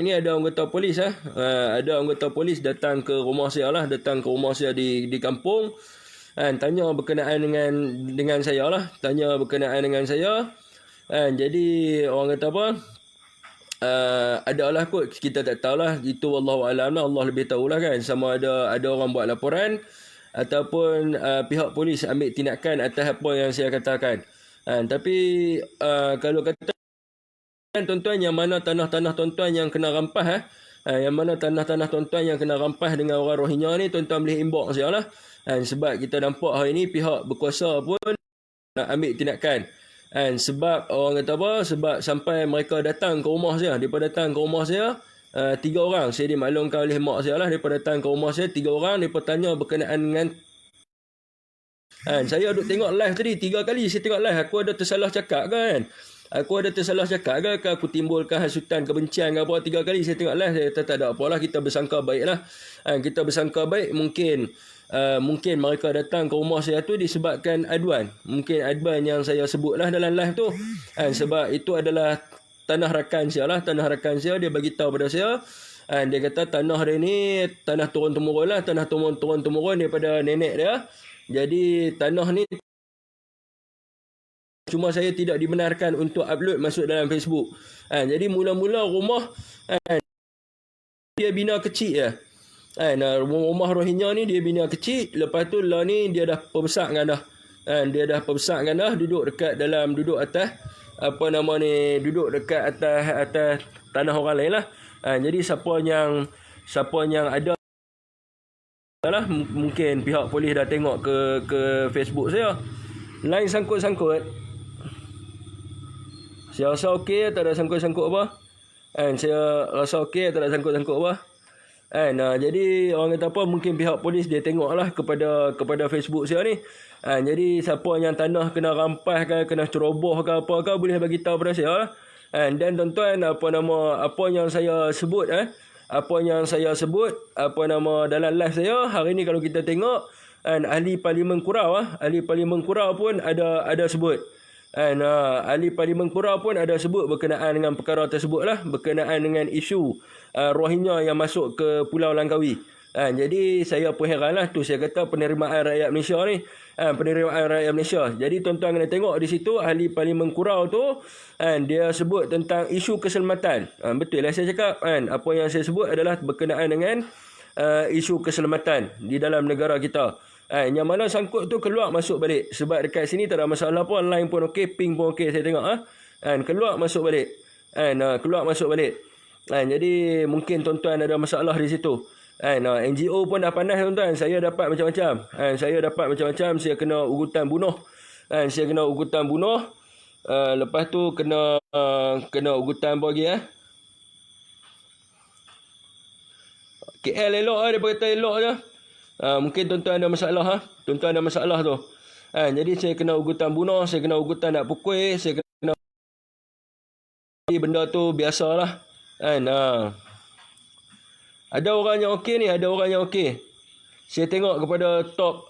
Ini ada anggota polis ada anggota polis datang ke rumah saya lah, datang ke rumah saya di kampung. Tanya berkenaan dengan saya lah, tanya berkenaan dengan saya. Jadi orang kata apa? Adalah kot, kita tak tahulah, itu wallahu alam lah, Allah lebih tahulah kan, sama ada orang buat laporan ataupun pihak polis ambil tindakan atas apa yang saya katakan. Tapi kalau kata tuan-tuan, yang mana tanah-tanah tuan-tuan yang kena rampas yang mana tanah-tanah tuan-tuan yang kena rampas dengan orang Rohingya ni, tuan-tuan boleh inbox saya lah. Sebab kita nampak hari ni pihak berkuasa pun nak ambil tindakan. Sebab orang kata apa, sebab sampai mereka datang ke rumah saya, mereka datang ke rumah saya 3 orang, saya dimaklumkan oleh mak saya lah, mereka datang ke rumah saya 3 orang, mereka tanya berkenaan dengan saya duk tengok live tadi 3 kali saya tengok live. Aku ada tersalah cakap kan? Aku ada tersalah cakap ke? Aku timbulkan hasutan kebencian ke apa? 3 kali saya tengok live. Saya kata tak ada apalah, kita bersangka baik lah. Kita bersangka baik. Mungkin mereka datang ke rumah saya tu disebabkan aduan. Mungkin aduan yang saya sebut lah dalam live tu. Sebab itu adalah tanah rakan saya lah. Tanah rakan saya, dia bagi tahu pada saya. Dia kata tanah dia ni tanah turun-temurun lah. Tanah turun-temurun daripada nenek dia. Jadi tanah ni cuma saya tidak dibenarkan untuk upload masuk dalam Facebook. Jadi mula-mula rumah dia bina kecil je. Rumah Rohingya ni dia bina kecil. Lepas tu lah ni dia dah perbesarkan dah. Dia dah perbesarkan dah, duduk atas apa nama ni, duduk dekat atas tanah orang lain lah. Jadi siapa yang ada lah, mungkin pihak polis dah tengok ke Facebook saya. Lain sangkut-sangkut. Saya rasa okey, tak ada sangkut-sangkut apa. Saya rasa okey, tak ada sangkut-sangkut apa. Jadi orang kata apa, mungkin pihak polis dia tengok lah kepada Facebook saya ni. Jadi siapa yang tanah kena rampas ke, kena ceroboh ke apa ke, boleh bagi tahu pada saya lah. Dan tuan-tuan, apa yang saya sebut dalam live saya hari ni, kalau kita tengok ahli parlimen Kurau pun ada sebut. Ahli parlimen Kurau pun ada sebut berkenaan dengan perkara tersebut lah, berkenaan dengan isu Rohingya yang masuk ke Pulau Langkawi. Jadi saya pun heran lah, tu saya kata penerimaan rakyat Malaysia ni, penerimaan rakyat Malaysia. Jadi tuan-tuan kena tengok di situ, ahli parlimen Kurau tu dia sebut tentang isu keselamatan. Betul lah saya cakap, apa yang saya sebut adalah berkenaan dengan isu keselamatan di dalam negara kita. Yang mana sangkut tu keluar masuk balik. Sebab dekat sini tak ada masalah pun, line pun okey, ping pun okey, saya tengok keluar masuk balik. Keluar masuk balik. Jadi mungkin tuan-tuan ada masalah di situ. NGO pun dah panas tuan-tuan. Saya dapat macam-macam. Saya kena ugutan bunuh. Lepas tu kena ugutan apa lagi KL elok dia berkata elok je. Mungkin tuan-tuan ada masalah Tuan-tuan ada masalah tu. Jadi saya kena ugutan bunuh, saya kena ugutan nak pukul, saya kena benda tu biasalah. Ada orang yang okey ni, ada orang yang okey. Saya tengok kepada top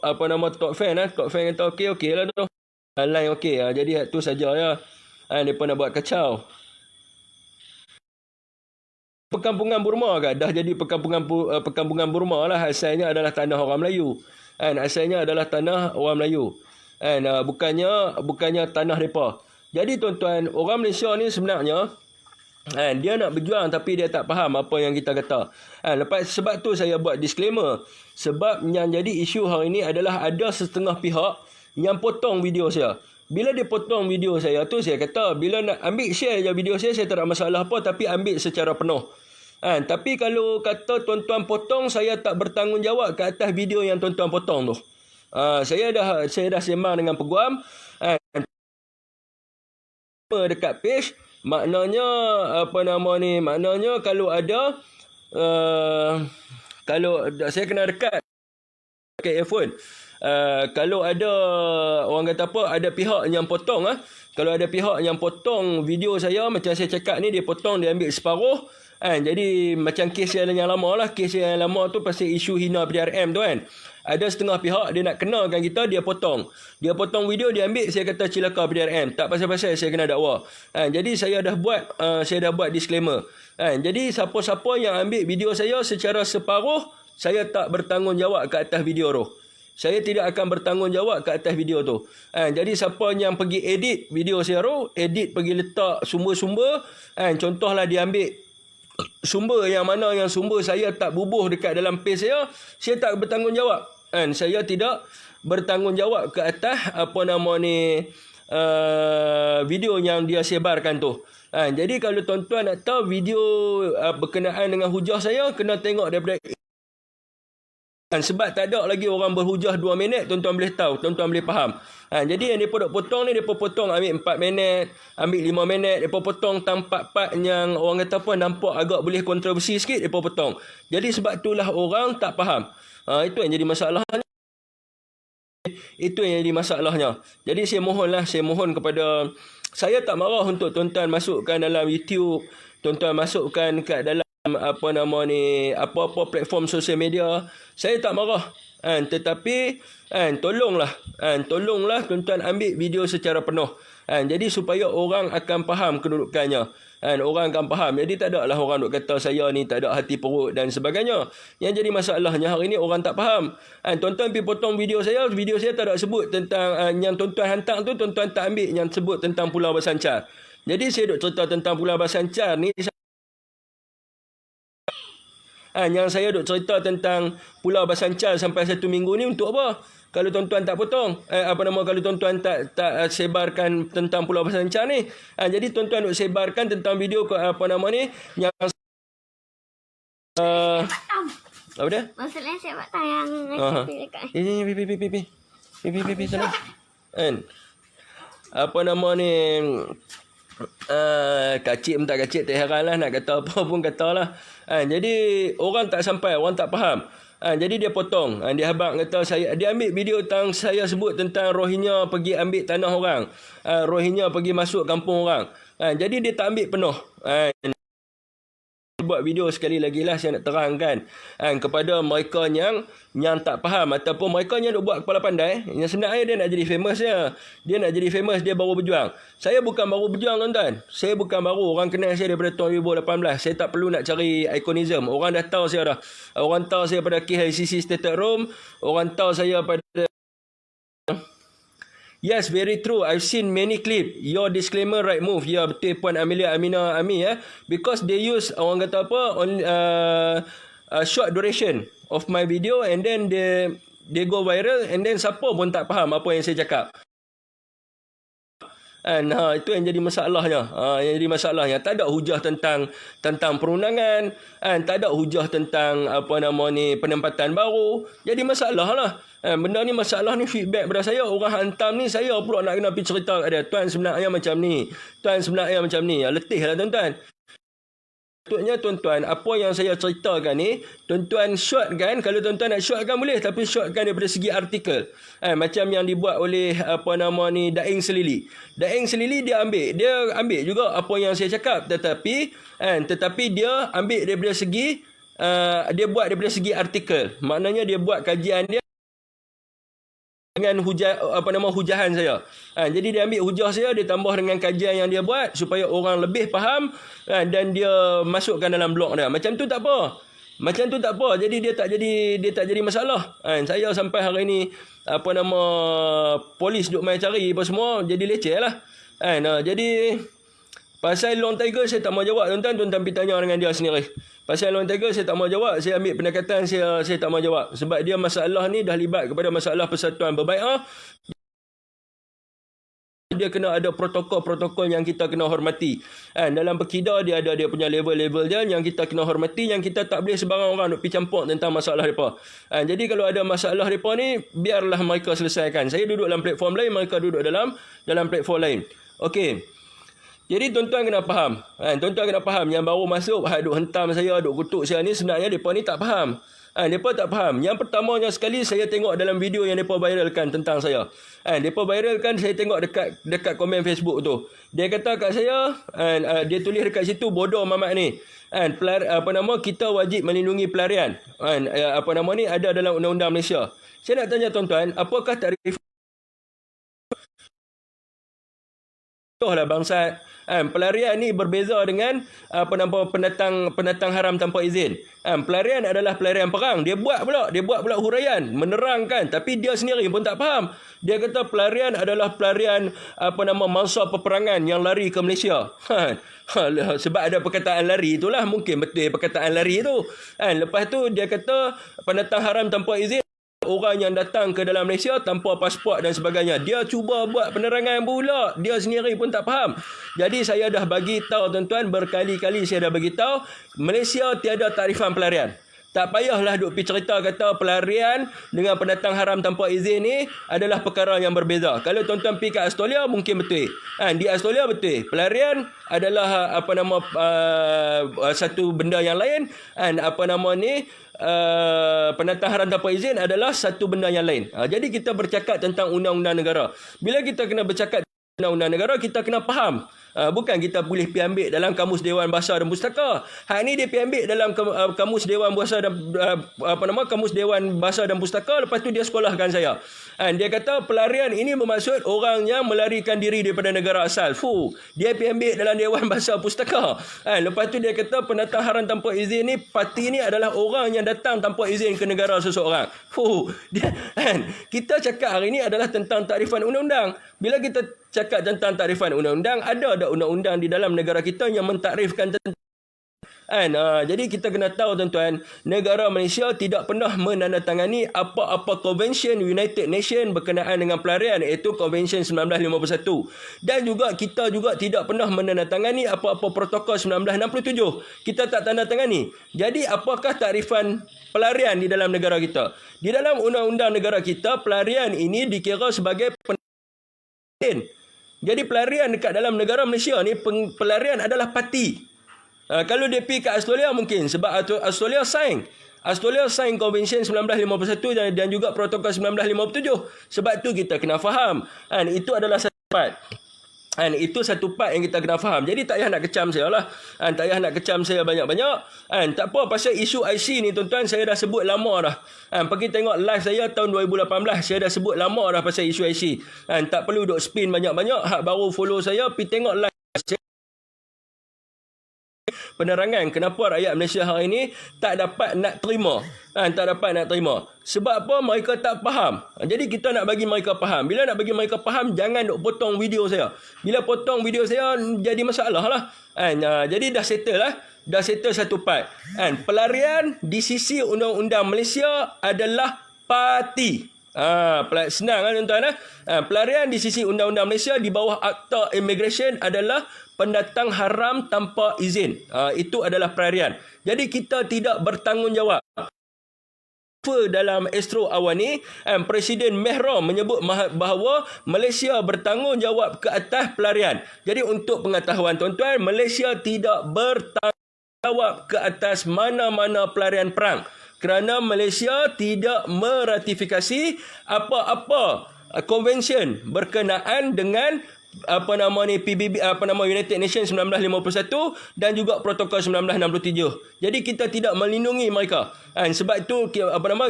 fan top fan kata okey lah tu. Line okey. Jadi tu saja ya. Depa nak buat kacau. Perkampungan Burma kan, dah jadi perkampungan Burma lah. Asalnya adalah tanah orang Melayu. Asalnya adalah tanah orang Melayu. Bukannya tanah depa. Jadi tuan-tuan, orang Malaysia ni sebenarnya dia nak berjuang tapi dia tak faham apa yang kita kata. Sebab tu saya buat disclaimer. Sebab yang jadi isu hari ni adalah ada setengah pihak yang potong video saya. Bila dia potong video saya tu, saya kata bila nak ambil share je video saya tak ada masalah apa, tapi ambil secara penuh. Tapi kalau kata tuan-tuan potong, saya tak bertanggungjawab ke atas video yang tuan-tuan potong tu. Saya dah sembang dengan peguam dekat page. Maknanya maknanya kalau ada kalau saya kena dekat pakai earphone. Kalau ada orang kata apa, ada pihak yang potong kalau ada pihak yang potong video saya, macam saya cakap ni, dia potong, dia ambil separuh, Jadi macam kes yang lama lah. Kes yang lama tu pasal isu hina PDRM tu kan. Ada setengah pihak dia nak kenalkan kita, dia potong. Dia potong video, dia ambil, saya kata cilaka PDRM. Tak pasal-pasal saya kena dakwa. Jadi saya dah buat disclaimer. Jadi siapa-siapa yang ambil video saya secara separuh, saya tak bertanggungjawab ke atas video tu. Saya tidak akan bertanggungjawab ke atas video tu. Jadi siapa yang pergi edit video saya tu, edit pergi letak sumber-sumber, contohlah dia ambil sumber yang mana yang sumber saya tak bubuh dekat dalam page saya tak bertanggungjawab. Saya tidak bertanggungjawab ke atas video yang dia sebarkan tu. Jadi kalau tuan-tuan nak tahu video berkenaan dengan hujah saya, kena tengok daripada sebab tak ada lagi orang berhujah 2 minit, tuan-tuan boleh tahu, tuan-tuan boleh faham. Jadi yang mereka potong ni, mereka potong ambil 4 minit, ambil 5 minit, mereka potong part-part yang orang kata apa, nampak agak boleh kontroversi sikit, mereka potong. Jadi sebab itulah orang tak faham. Itu yang jadi masalahnya. Itu yang jadi masalahnya. Jadi saya mohon kepada, saya tak marah untuk tuan-tuan masukkan dalam YouTube, tuan-tuan masukkan kat dalam apa-apa platform sosial media. Saya tak marah. Tetapi tolonglah tuan-tuan ambil video secara penuh. Jadi supaya orang akan faham kedudukannya. Orang akan faham. Jadi tak ada lah orang duk kata saya ni tak ada hati perut dan sebagainya. Yang jadi masalahnya hari ni orang tak faham. Tuan-tuan pergi potong video saya tak ada sebut tentang yang tuan-tuan hantar tu, tuan-tuan tak ambil yang sebut tentang Pulau Basancar. Jadi saya duk cerita tentang Pulau Basancar ni. Yang saya duk cerita tentang Pulau Basancar sampai 1 minggu ni untuk apa? Kalau tuan-tuan tak potong, kalau tuan-tuan tak sebarkan tentang Pulau Basancar ni. Jadi tuan-tuan duk sebarkan tentang video yang apa dia? Maksudnya saya buat tayang dekat. Pipi sana. Kacik pun tak kacik, tak heran lah, nak kata apa pun katalah. Jadi orang tak sampai, orang tak faham. Jadi dia potong. Dia habaq kata dia ambil video tentang saya sebut tentang Rohingya pergi ambil tanah orang. Rohingya pergi masuk kampung orang. Jadi dia tak ambil penuh. Buat video sekali lagi lah saya nak terangkan kepada mereka yang tak faham ataupun mereka yang duk buat kepala pandai. Yang sebenarnya dia nak jadi famous dia nak jadi famous, dia baru berjuang. Saya bukan baru berjuang tuan-tuan. Saya bukan baru, orang kenal saya daripada tahun 2018. Saya tak perlu nak cari ikonism. Orang dah tahu saya dah. Orang tahu saya pada KLCC Stated Room, orang tahu saya pada Yes, very true. I've seen many clip. Your disclaimer right move. Ya, betul Puan Amelia Amina Ami Because they use, orang kata apa, on short duration of my video and then they go viral and then siapa pun tak faham apa yang saya cakap. Itu yang jadi masalahnya. Yang jadi masalahnya tak ada hujah tentang perundangan, tak ada hujah tentang penempatan baru. Jadi masalahlah. Benda ni masalah ni feedback pada saya, orang hantam ni, saya pula nak kena pergi cerita kat dia, tuan sebenarnya macam ni, tuan sebenarnya macam ni. Letihlah tuan-tuan. Maksudnya tuan-tuan, apa yang saya ceritakan ni, tuan-tuan shortkan. Kalau tuan-tuan nak shortkan boleh, tapi shortkan daripada segi artikel. Macam yang dibuat oleh Daeng Selili. Daeng Selili dia ambil juga apa yang saya cakap, tetapi dia ambil daripada segi dia buat daripada segi artikel. Maknanya dia buat kajian dia dengan hujahan saya. Jadi dia ambil hujah saya, dia tambah dengan kajian yang dia buat supaya orang lebih faham dan dia masukkan dalam blog dia. Macam tu tak apa. Jadi dia tak jadi masalah. Saya sampai hari ni polis duk main cari apa semua, jadi leceh lah. Jadi pasal Long Tiger saya tak mau jawab tuan-tuan pergi tanya dengan dia sendiri. Pasal Long Tiger saya tak mau jawab, saya ambil pendekatan saya tak mau jawab sebab dia masalah ni dah libat kepada masalah persatuan berbaiat. Dia kena ada protokol-protokol yang kita kena hormati. Dalam berkidah dia ada dia punya level-level dia yang kita kena hormati, yang kita tak boleh sebarang orang nak pergi campur tentang masalah mereka. Jadi kalau ada masalah mereka ni, biarlah mereka selesaikan. Saya duduk dalam platform lain, mereka duduk dalam platform lain. Okey. Jadi tuan-tuan kena faham. Tuan-tuan kena faham yang baru masuk, duk hentam saya, duk kutuk saya ni, sebenarnya mereka ni tak faham. Mereka tak faham. Yang pertamanya sekali saya tengok dalam video yang mereka viralkan tentang saya. Mereka viralkan, saya tengok dekat komen Facebook tu. Dia kata kat saya, dia tulis dekat situ, bodoh mamat ni. Kita wajib melindungi pelarian. Ni ada dalam undang-undang Malaysia. Saya nak tanya tuan-tuan, apakah tarif lah bangsa? Pelarian ni berbeza dengan pendatang haram tanpa izin. Pelarian adalah pelarian perang. Dia buat pula huraian, menerangkan, tapi dia sendiri pun tak faham. Dia kata pelarian adalah pelarian mangsa peperangan yang lari ke Malaysia. Sebab ada perkataan lari itulah, mungkin betul perkataan lari tu. Lepas tu dia kata pendatang haram tanpa izin, orang yang datang ke dalam Malaysia tanpa pasport dan sebagainya. Dia cuba buat penerangan pula. Dia sendiri pun tak faham. Jadi saya dah bagi tahu tuan-tuan, berkali-kali saya dah bagi tahu, Malaysia tiada tarifan pelarian. Tak payahlah duk pergi cerita kata pelarian dengan pendatang haram tanpa izin ni adalah perkara yang berbeza. Kalau tuan-tuan pergi ke Australia mungkin betul. Di Australia betul. Pelarian adalah satu benda yang lain. Pendatang haram tanpa izin adalah satu benda yang lain. Jadi kita bercakap tentang undang-undang negara. Bila kita kena bercakap tentang undang-undang negara, kita kena faham. Bukan kita boleh pergi ambil dalam Kamus Dewan Bahasa dan Pustaka. Hak ni dia pergi ambil dalam Kamus Dewan Bahasa dan Kamus Dewan Bahasa dan Pustaka, lepas tu dia sekolahkan saya. Dia kata pelarian ini bermaksud orang yang melarikan diri daripada negara asal. Dia pergi ambil dalam Dewan Bahasa Pustaka. Lepas tu dia kata pendatang haram tanpa izin ni, parti ni adalah orang yang datang tanpa izin ke negara seseorang. Kita cakap hari ni adalah tentang takrifan undang-undang. Bila kita cakap tentang takrifan undang-undang, ada undang-undang di dalam negara kita yang mentakrifkan tentang jadi kita kena tahu tuan-tuan, negara Malaysia tidak pernah menandatangani apa-apa Convention United Nations berkenaan dengan pelarian, iaitu Convention 1951. Dan juga kita juga tidak pernah menandatangani apa-apa Protokol 1967. Kita tak tandatangani. Jadi apakah takrifan pelarian di dalam negara kita? Di dalam undang-undang negara kita, pelarian ini dikira sebagai pelarian. Jadi pelarian dekat dalam negara Malaysia ni, pelarian adalah parti. Kalau dia pergi ke Australia mungkin sebab Australia sign Convention 1951 dan juga Protokol 1957. Sebab tu kita kena faham. Itu adalah satu part. Itu satu part yang kita kena faham. Jadi tak payah nak kecam saya lah. Tak payah nak kecam saya banyak-banyak. Tak apa, pasal isu IC ni tuan-tuan, saya dah sebut lama dah. Pergi tengok live saya tahun 2018. Saya dah sebut lama dah pasal isu IC. Tak perlu duk spin banyak-banyak. Hak baru follow saya, pergi tengok live penerangan kenapa rakyat Malaysia hari ini tak dapat nak terima. Sebab apa? Mereka tak faham. Jadi kita nak bagi mereka faham. Bila nak bagi mereka faham, jangan duk potong video saya. Bila potong video saya, jadi masalah lah. Jadi dah settle lah. Dah settle satu part. Pelarian di sisi undang-undang Malaysia adalah parti. Senang kan tuan-tuan. Pelarian di sisi undang-undang Malaysia di bawah Akta Immigration adalah pendatang haram tanpa izin. Itu adalah pelarian. Jadi kita tidak bertanggungjawab. Dalam Astro Awan ni, Presiden Mehrom menyebut bahawa Malaysia bertanggungjawab ke atas pelarian. Jadi untuk pengetahuan tuan-tuan, Malaysia tidak bertanggungjawab ke atas mana-mana pelarian perang. Kerana Malaysia tidak meratifikasi apa-apa konvensyen berkenaan dengan PBB United Nations 1951 dan juga Protokol 1967. Jadi kita tidak melindungi mereka. Sebab itu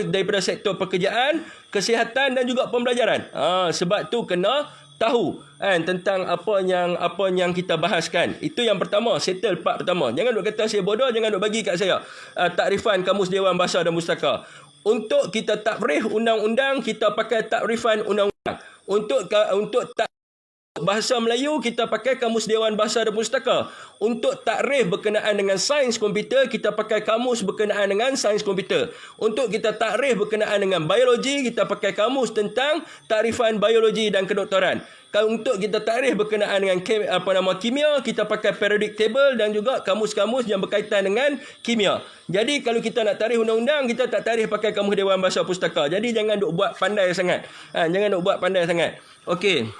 daripada sektor pekerjaan, kesihatan dan juga pembelajaran. Sebab tu kena tahu tentang apa yang kita bahaskan. Itu yang pertama, settle part pertama. Jangan duk kata saya bodoh, jangan duk bagi kat saya takrifan Kamus Dewan Bahasa dan Pustaka. Untuk kita takrif undang-undang, kita pakai takrifan undang-undang. Untuk bahasa Melayu, kita pakai Kamus Dewan Bahasa dan Pustaka. Untuk takrif berkenaan dengan sains komputer, kita pakai kamus berkenaan dengan sains komputer. Untuk kita takrif berkenaan dengan biologi, kita pakai kamus tentang takrifan biologi dan kedoktoran. Kalau untuk kita takrif berkenaan dengan kimia, kita pakai periodic table dan juga kamus-kamus yang berkaitan dengan kimia. Jadi kalau kita nak takrif undang-undang, kita tak takrif pakai Kamus Dewan Bahasa Pustaka. Jadi jangan duk buat pandai sangat. Okey.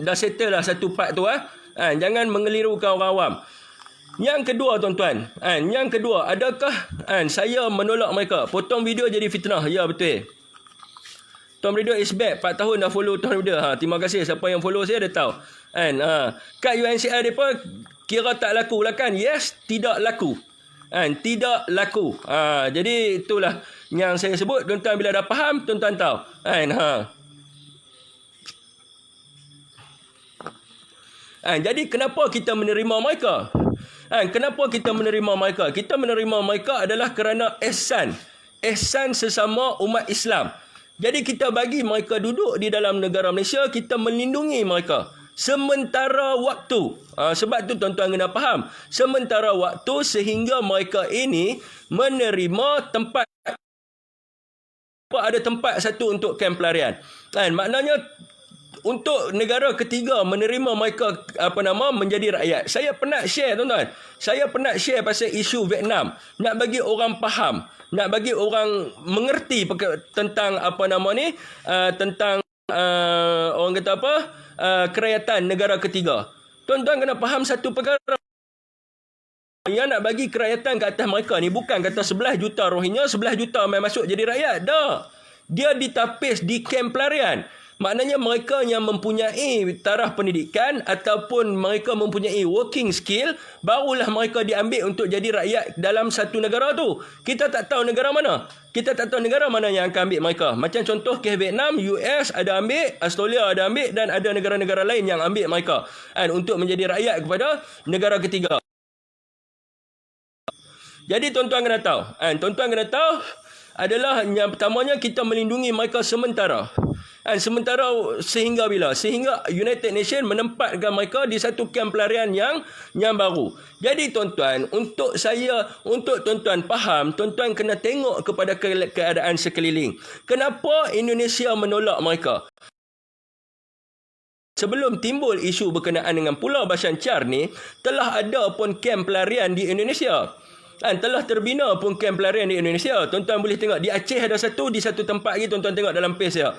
Dah settle lah satu part tu. Jangan mengelirukan orang awam. Yang kedua tuan-tuan, yang kedua, adakah saya menolak mereka? Potong video jadi fitnah. Ya, betul. Tom Raider is back. 4 tahun dah follow Tom Raider. Terima kasih. Siapa yang follow saya dah tahu. Kat UNCR mereka kira tak laku lah kan? Yes, tidak laku. Tidak laku. Jadi itulah yang saya sebut. Tuan-tuan bila dah faham, tuan-tuan tahu. Jadi kenapa kita menerima mereka? Kenapa kita menerima mereka? Kita menerima mereka adalah kerana ihsan. Ihsan sesama umat Islam. Jadi kita bagi mereka duduk di dalam negara Malaysia, kita melindungi mereka. Sementara waktu. Sebab tu tuan-tuan kena faham. Sementara waktu sehingga mereka ini menerima tempat. Ada tempat satu untuk kamp pelarian. Maknanya untuk negara ketiga menerima mereka menjadi rakyat. Saya pernah share tuan-tuan. Saya pernah share pasal isu Vietnam. Nak bagi orang faham, nak bagi orang mengerti tentang tentang orang kata kerajaan negara ketiga. Tuan-tuan kena faham satu perkara. Yang nak bagi kerajaan ke atas mereka ni bukan kata 11 juta Rohingya, 11 juta main masuk jadi rakyat. Dah. Dia ditapis di kamp pelarian. Maknanya mereka yang mempunyai taraf pendidikan ataupun mereka mempunyai working skill, barulah mereka diambil untuk jadi rakyat dalam satu negara tu. Kita tak tahu negara mana. Kita tak tahu negara mana yang akan ambil mereka. Macam contoh kes Vietnam, US ada ambil, Australia ada ambil dan ada negara-negara lain yang ambil mereka. Untuk menjadi rakyat kepada negara ketiga. Jadi tuan-tuan kena tahu. Tuan-tuan kena tahu adalah yang pertamanya kita melindungi mereka sementara. Sementara sehingga bila? Sehingga United Nations menempatkan mereka di satu kamp pelarian yang baru. Jadi tuan-tuan, untuk tuan-tuan faham, tuan-tuan kena tengok kepada keadaan sekeliling. Kenapa Indonesia menolak mereka? Sebelum timbul isu berkenaan dengan Pulau Basan Char ni, telah ada pun kamp pelarian di Indonesia. Telah terbina pun kamp pelarian di Indonesia. Tuan-tuan boleh tengok. Di Aceh ada satu, di satu tempat lagi tuan-tuan tengok dalam page ya.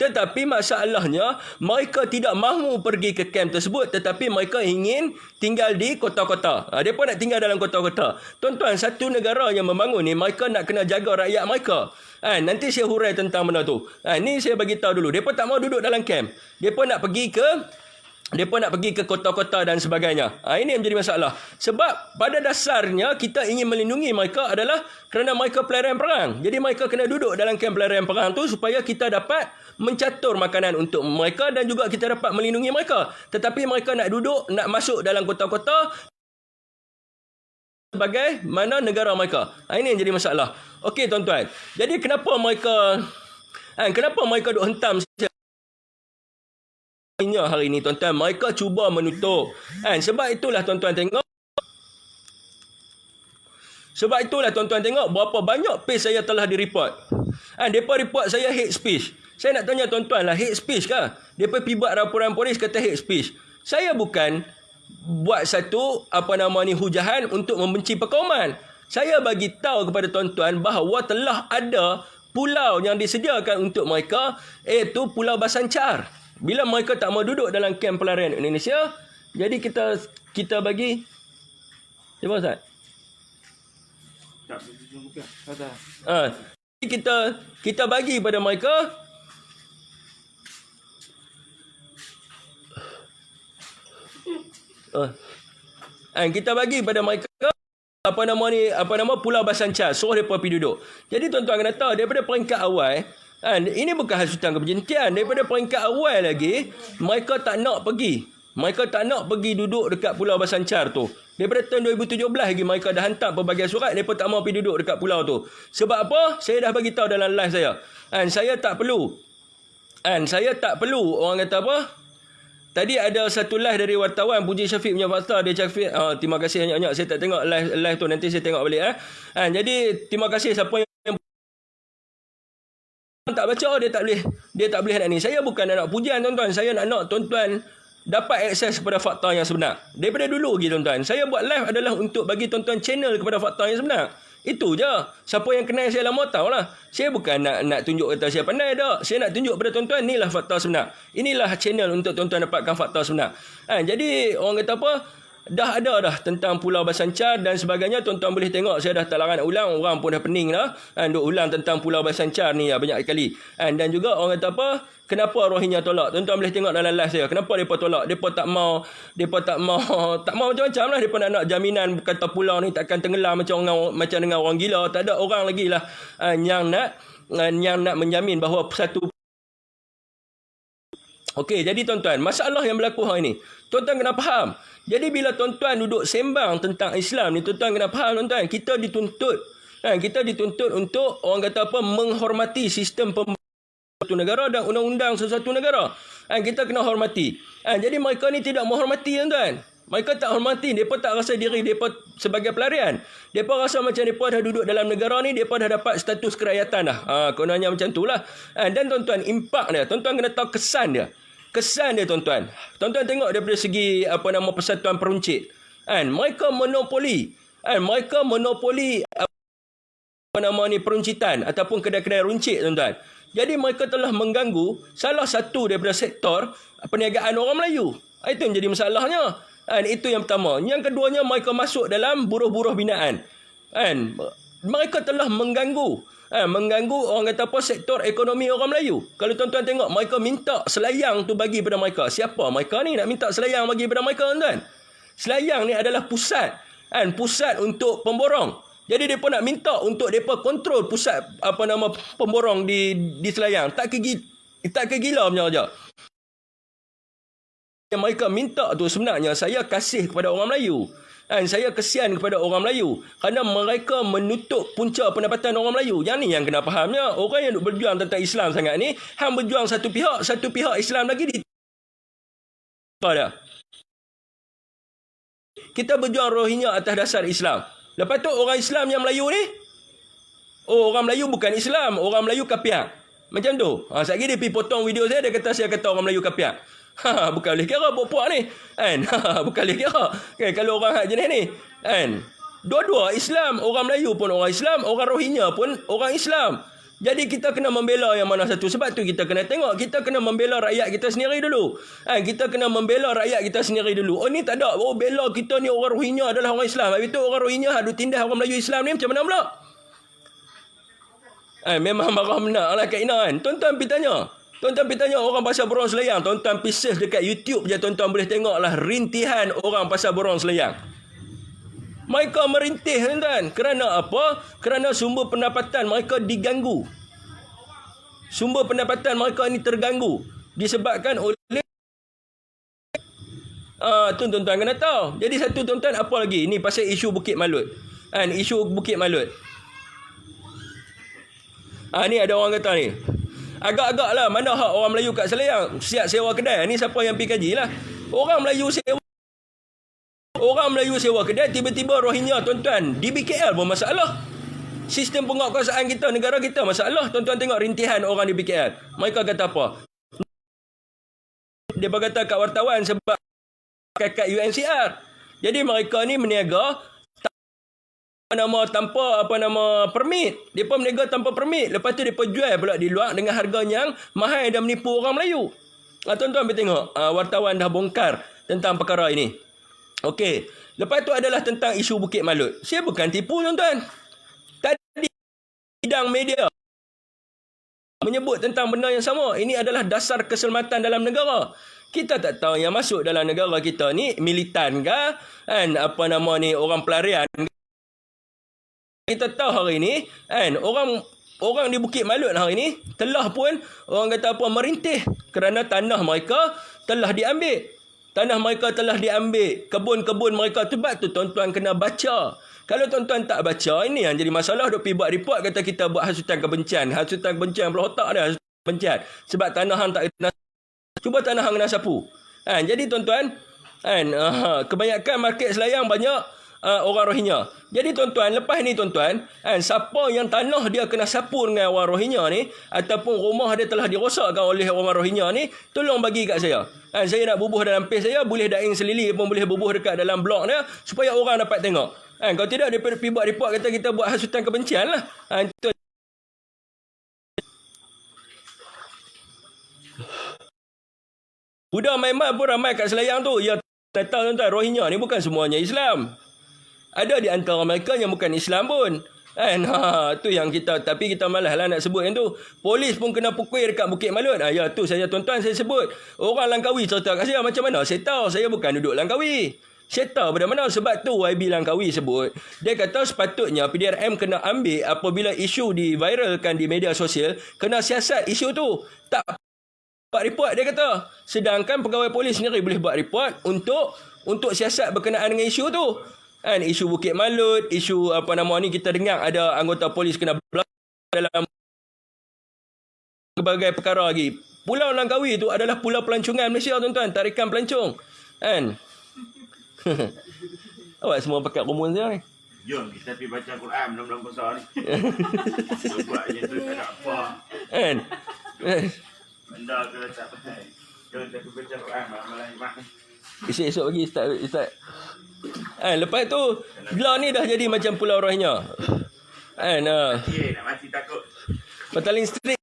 Tetapi masalahnya, mereka tidak mahu pergi ke kamp tersebut. Tetapi mereka ingin tinggal di kota-kota. Mereka nak tinggal dalam kota-kota. Tuan-tuan, satu negara yang membangun ni, mereka nak kena jaga rakyat mereka. Nanti saya hurai tentang benda tu. Ni saya bagi tahu dulu. Mereka tak mahu duduk dalam kamp. Mereka nak pergi ke kota-kota dan sebagainya. Ini yang menjadi masalah. Sebab pada dasarnya kita ingin melindungi mereka adalah kerana mereka pelarian perang. Jadi mereka kena duduk dalam kamp pelarian perang tu supaya kita dapat mencatur makanan untuk mereka dan juga kita dapat melindungi mereka. Tetapi mereka nak duduk, nak masuk dalam kota-kota sebagai mana negara mereka. Ini yang jadi masalah. Okey tuan-tuan. Jadi kenapa mereka duk hentam hari ini tuan-tuan, mereka cuba menutup. Sebab itulah tuan-tuan tengok berapa banyak page saya telah direport. Mereka report saya hate speech. Saya nak tanya tuan-tuan lah, hate speech ke? Mereka pergi buat laporan polis kata hate speech. Saya bukan buat satu hujahan untuk membenci perkauman. Saya bagi tahu kepada tuan-tuan bahawa telah ada pulau yang disediakan untuk mereka, iaitu Pulau Basan Char. Bila mereka tak mau duduk dalam kamp pelarian Indonesia, jadi kita bagi siapa Ustaz? Kita bagi pada mereka kita bagi pada mereka Pulau Basan Char, suruh mereka pergi duduk. Jadi tuan-tuan kena tahu daripada peringkat awal, ini bukan hasutan kebencian. Daripada peringkat awal lagi, mereka tak nak pergi. Mereka tak nak pergi duduk dekat Pulau Basan Char tu. Daripada tahun 2017 lagi mereka dah hantar pelbagai surat, mereka tak mau pergi duduk dekat pulau tu. Sebab apa? Saya dah bagi tahu dalam live saya. Saya tak perlu orang kata apa? Tadi ada satu live dari wartawan Puji Syafiq punya fakta. Dia cakap, terima kasih banyak-banyak. Saya tak tengok live tu, nanti saya tengok balik. Jadi terima kasih siapa yang tak baca, dia tak boleh nak ni. Saya bukan nak pujian tuan-tuan. Saya nak tuan-tuan dapat akses kepada fakta yang sebenar. Daripada dulu lagi tuan-tuan, saya buat live adalah untuk bagi tuan-tuan channel kepada fakta yang sebenar. Itu je. Siapa yang kenal saya lama tahulah. Saya bukan nak tunjuk kata saya pandai tak. Saya nak tunjuk kepada tuan-tuan, inilah fakta sebenar. Inilah channel untuk tuan-tuan dapatkan fakta sebenar. Jadi orang kata apa? dah ada dah tentang Pulau Basancar dan sebagainya. Tuan-tuan boleh tengok, saya dah tak larang nak ulang, orang pun dah pening dah duk ulang tentang Pulau Basancar ni banyak kali. Dan juga orang kata apa, kenapa Rohingya tolak? Tuan-tuan boleh tengok dalam live saya, kenapa depa tolak. Depa tak mau macam-macam lah. Depa nak jaminan kata pulau ni takkan tenggelam macam dengan orang gila. Tak ada orang lagi lah yang nak menjamin bahawa satu. Okey, jadi tuan-tuan, masalah yang berlaku hari ini, tuan-tuan kena faham. Jadi bila tuan-tuan duduk sembang tentang Islam ni, tuan-tuan kena faham, tuan-tuan, kita dituntut untuk orang kata apa, menghormati sistem suatu negara dan undang-undang sesuatu negara. Kita kena hormati. Jadi mereka ni tidak menghormati, tuan-tuan. Mereka tak hormati, mereka tak rasa diri mereka sebagai pelarian. Mereka rasa macam mereka dah duduk dalam negara ni, mereka dah dapat status kerakyatan dah. Kononnya macam itulah. Dan tuan-tuan, impak dia, tuan-tuan kena tahu kesan dia. Kesan dia, tuan-tuan. Tuan-tuan tengok daripada segi Persatuan Peruncit. Mereka monopoli. Mereka monopoli peruncitan ataupun kedai-kedai runcit, tuan-tuan. Jadi mereka telah mengganggu salah satu daripada sektor perniagaan orang Melayu. Itu yang jadi masalahnya. Itu yang pertama. Yang keduanya, mereka masuk dalam buruh-buruh binaan. Mereka telah mengganggu orang kata apa, sektor ekonomi orang Melayu. Kalau tuan-tuan tengok, mereka minta selayang tu bagi pada mereka. Siapa mereka ni nak minta selayang bagi pada mereka, tuan-tuan? Selayang ni adalah pusat untuk pemborong. Jadi mereka nak minta untuk mereka kontrol pusat pemborong di selayang. Tak kegila punya aja. Yang mereka minta tu sebenarnya, saya kasih kepada orang Melayu. Saya kesian kepada orang Melayu kerana mereka menutup punca pendapatan orang Melayu. Yang ni yang kena fahamnya. Orang yang berjuang tentang Islam sangat ni, hang berjuang satu pihak Islam lagi di dah. Kita berjuang Rohingya atas dasar Islam. Lepas tu orang Islam yang Melayu ni, orang Melayu bukan Islam, orang Melayu kapiak. Macam tu. Sekejap lagi dia pergi potong video saya, saya kata orang Melayu kapiak. Bukan boleh kira puak-puak ni. Bukan boleh kira. Kalau orang hak jenis ni. Dua-dua Islam. Orang Melayu pun orang Islam. Orang Rohingya pun orang Islam. Jadi kita kena membela yang mana satu. Sebab tu kita kena tengok. Kita kena membela rakyat kita sendiri dulu. Kita kena membela rakyat kita sendiri dulu. Oh ni tak ada. Oh bela kita ni orang Rohingya adalah orang Islam. Habis tu orang Rohingya ada tindas orang Melayu Islam ni macam mana pula? Memang marah benar lah Kak Ina kan. Tuan-tuan pergi tanya. Tuan-tuan pergi tanya orang pasal borong selayang. Tuan-tuan pergi search dekat YouTube je. Tuan-tuan boleh tengok lah rintihan orang pasal borong selayang. Mereka merintih, tuan-tuan. Kerana apa? Kerana sumber pendapatan mereka diganggu. Sumber pendapatan mereka ni terganggu. Disebabkan oleh tuan-tuan kena tahu. Jadi satu tuan-tuan, apa lagi? Ini pasal isu Bukit Malut. Isu Bukit Malut. Ni ada orang kata ni. Agak-agak lah, mana hak orang Melayu kat Selayang siap sewa kedai. Ni siapa yang pergi kaji lah. Orang Melayu sewa kedai, tiba-tiba Rohingya, tuan-tuan, di BKL pun masalah. Sistem penguatkuasaan kita, negara kita masalah. Tuan-tuan tengok rintihan orang di BKL. Mereka kata apa? Dia berkata kat wartawan sebab kat UNCR. Jadi mereka ni meniaga tanpa permit. Depa meniaga tanpa permit. Lepas tu depa jual pula di luar dengan harga yang mahal dan menipu orang Melayu. Tuan-tuan boleh tengok, wartawan dah bongkar tentang perkara ini. Okey. Lepas tu adalah tentang isu Bukit Malut. Saya bukan tipu, tuan-tuan. Tadi bidang media menyebut tentang benda yang sama. Ini adalah dasar keselamatan dalam negara. Kita tak tahu yang masuk dalam negara kita ni militan ke, orang pelarian. Kita tahu hari ni, orang di Bukit Malut hari ni telah pun orang kata apa, merintih kerana tanah mereka telah diambil. Tanah mereka telah diambil, kebun-kebun mereka. Sebab tu tuan-tuan kena baca. Kalau tuan-tuan tak baca, ini yang jadi masalah. Duk pergi buat report kata kita buat hasutan kebencian. Hasutan kebencian pula otak dia, hasutan kebencian. Sebab tanah hang tak kena, cuba tanah hang kena sapu. Jadi tuan-tuan, kebanyakan market Selayang banyak orang Rohingya. Jadi tuan-tuan, lepas ni tuan-tuan, siapa yang tanah dia kena sapu dengan orang Rohingya ni, ataupun rumah dia telah dirosakkan oleh orang Rohingya ni, tolong bagi kat saya. Saya nak bubuh dalam page saya, boleh daing selili pun boleh bubuh dekat dalam blog dia, supaya orang dapat tengok. Kalau tidak, dia pergi buat report kata kita buat hasutan kebencian lah. Budak main-main pun ramai kat Selayang tu. Ya, tahu tuan-tuan, Rohingya ni bukan semuanya Islam. Ada di antara mereka yang bukan Islam pun. Kan? Tu yang kita, tapi kita malaslah nak sebut yang tu. Polis pun kena pukul dekat Bukit Malut. Ya tu saya tuan-tuan saya sebut. Orang Langkawi cerita kat saya macam mana? Saya tahu saya bukan duduk Langkawi. Saya tahu pada mana, sebab tu YB Langkawi sebut. Dia kata sepatutnya PDRM kena ambil apabila isu diviralkan di media sosial, kena siasat isu tu. Tak buat report dia kata. Sedangkan pegawai polis sendiri boleh buat report untuk siasat berkenaan dengan isu tu. Kan, isu Bukit Malut, isu apa nama ni, kita dengar ada anggota polis kena dalam berbagai perkara lagi. Pulau Langkawi tu adalah pulau pelancongan Malaysia tuan-tuan, tarikan pelancong. Kan? Awak semua pakai rumun saya ni. Jom kita pergi baca Quran belum besar ni. Buat je tu tak ada apa. Kan? Benda tu tak apa. Jom kita pergi baca Quran malam ni. Esok pagi Ustaz. Lepas tu belah ni dah jadi macam Pulau Rohingya. Nak mati takut. Petaling Street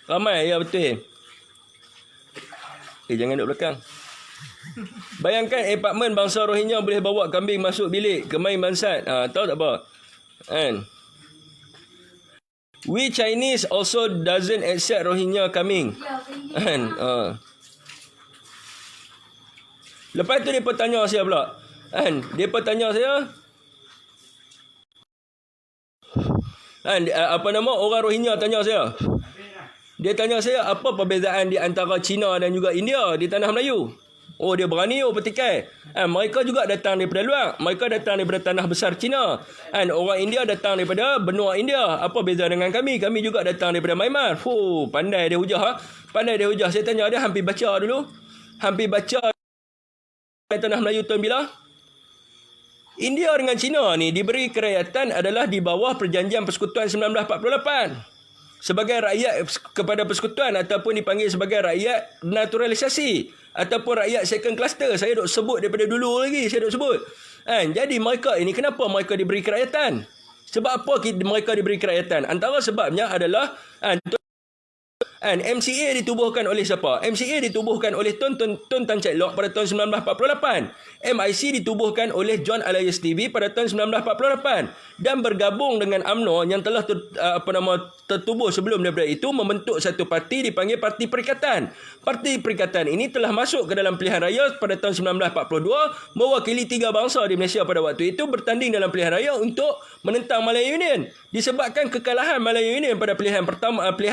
ramai, ya betul. Jangan duduk belakang. Bayangkan apartmen bangsa Rohingya boleh bawa kambing masuk bilik, kemain bansat. Tahu tak apa? Kan? We Chinese also doesn't accept Rohingya coming. Kan? Lepas tu dia pun tanya saya pula. Kan? Dia pun tanya saya. Kan? Apa nama orang Rohingya tanya saya. Dia tanya saya apa perbezaan di antara China dan juga India di tanah Melayu. Oh, dia berani petikai. Mereka juga datang daripada luar. Mereka datang daripada tanah besar China. Orang India datang daripada benua India. Apa beza dengan kami? Kami juga datang daripada Myanmar. Pandai dia hujah. Pandai dia hujah. Saya tanya dia, hampir baca dulu. Hampir baca tanah Melayu tahun bila? India dengan China ni diberi kerakyatan adalah di bawah Perjanjian Persekutuan 1948. Sebagai rakyat kepada persekutuan ataupun dipanggil sebagai rakyat naturalisasi ataupun rakyat second cluster. Saya duk sebut daripada dulu lagi, saya duk sebut. Jadi mereka ini, kenapa mereka diberi kerakyatan? Sebab apa mereka diberi kerakyatan? Antara sebabnya adalah MCA ditubuhkan oleh siapa? MCA ditubuhkan oleh Tun Tan Chek Lock pada tahun 1948. MIC ditubuhkan oleh John Elias TV pada tahun 1948 dan bergabung dengan UMNO yang telah tertubuh sebelum daripada itu, membentuk satu parti dipanggil Parti Perikatan. Parti Perikatan ini telah masuk ke dalam pilihan raya pada tahun 1942, mewakili 3 bangsa di Malaysia pada waktu itu bertanding dalam pilihan raya untuk menentang Malaya Union. Disebabkan kekalahan Malaya Union pada pilihan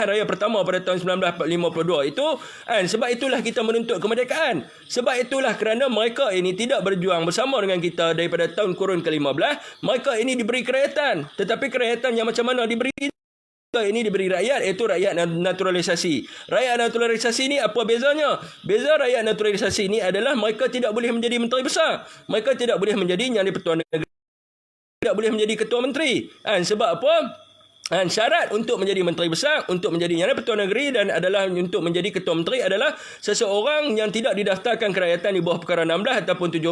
raya pertama pada tahun 1952 itu, sebab itulah kita menuntut kemerdekaan. Sebab itulah kerana mereka ini tidak berjuang bersama dengan kita daripada tahun kurun ke-15, mereka ini diberi kerakyatan. Tetapi kerakyatan yang macam mana diberi? Ini diberi rakyat, iaitu rakyat naturalisasi. Rakyat naturalisasi ni apa bezanya? Beza rakyat naturalisasi ni adalah mereka tidak boleh menjadi menteri besar. Mereka tidak boleh menjadi Yang di-Pertuan Negeri. Tidak boleh menjadi ketua menteri. Sebab apa? Syarat untuk menjadi menteri besar, untuk menjadi Yang di-Pertuan Negeri dan adalah untuk menjadi ketua menteri adalah seseorang yang tidak didaftarkan kerakyatan di bawah perkara 16 ataupun 17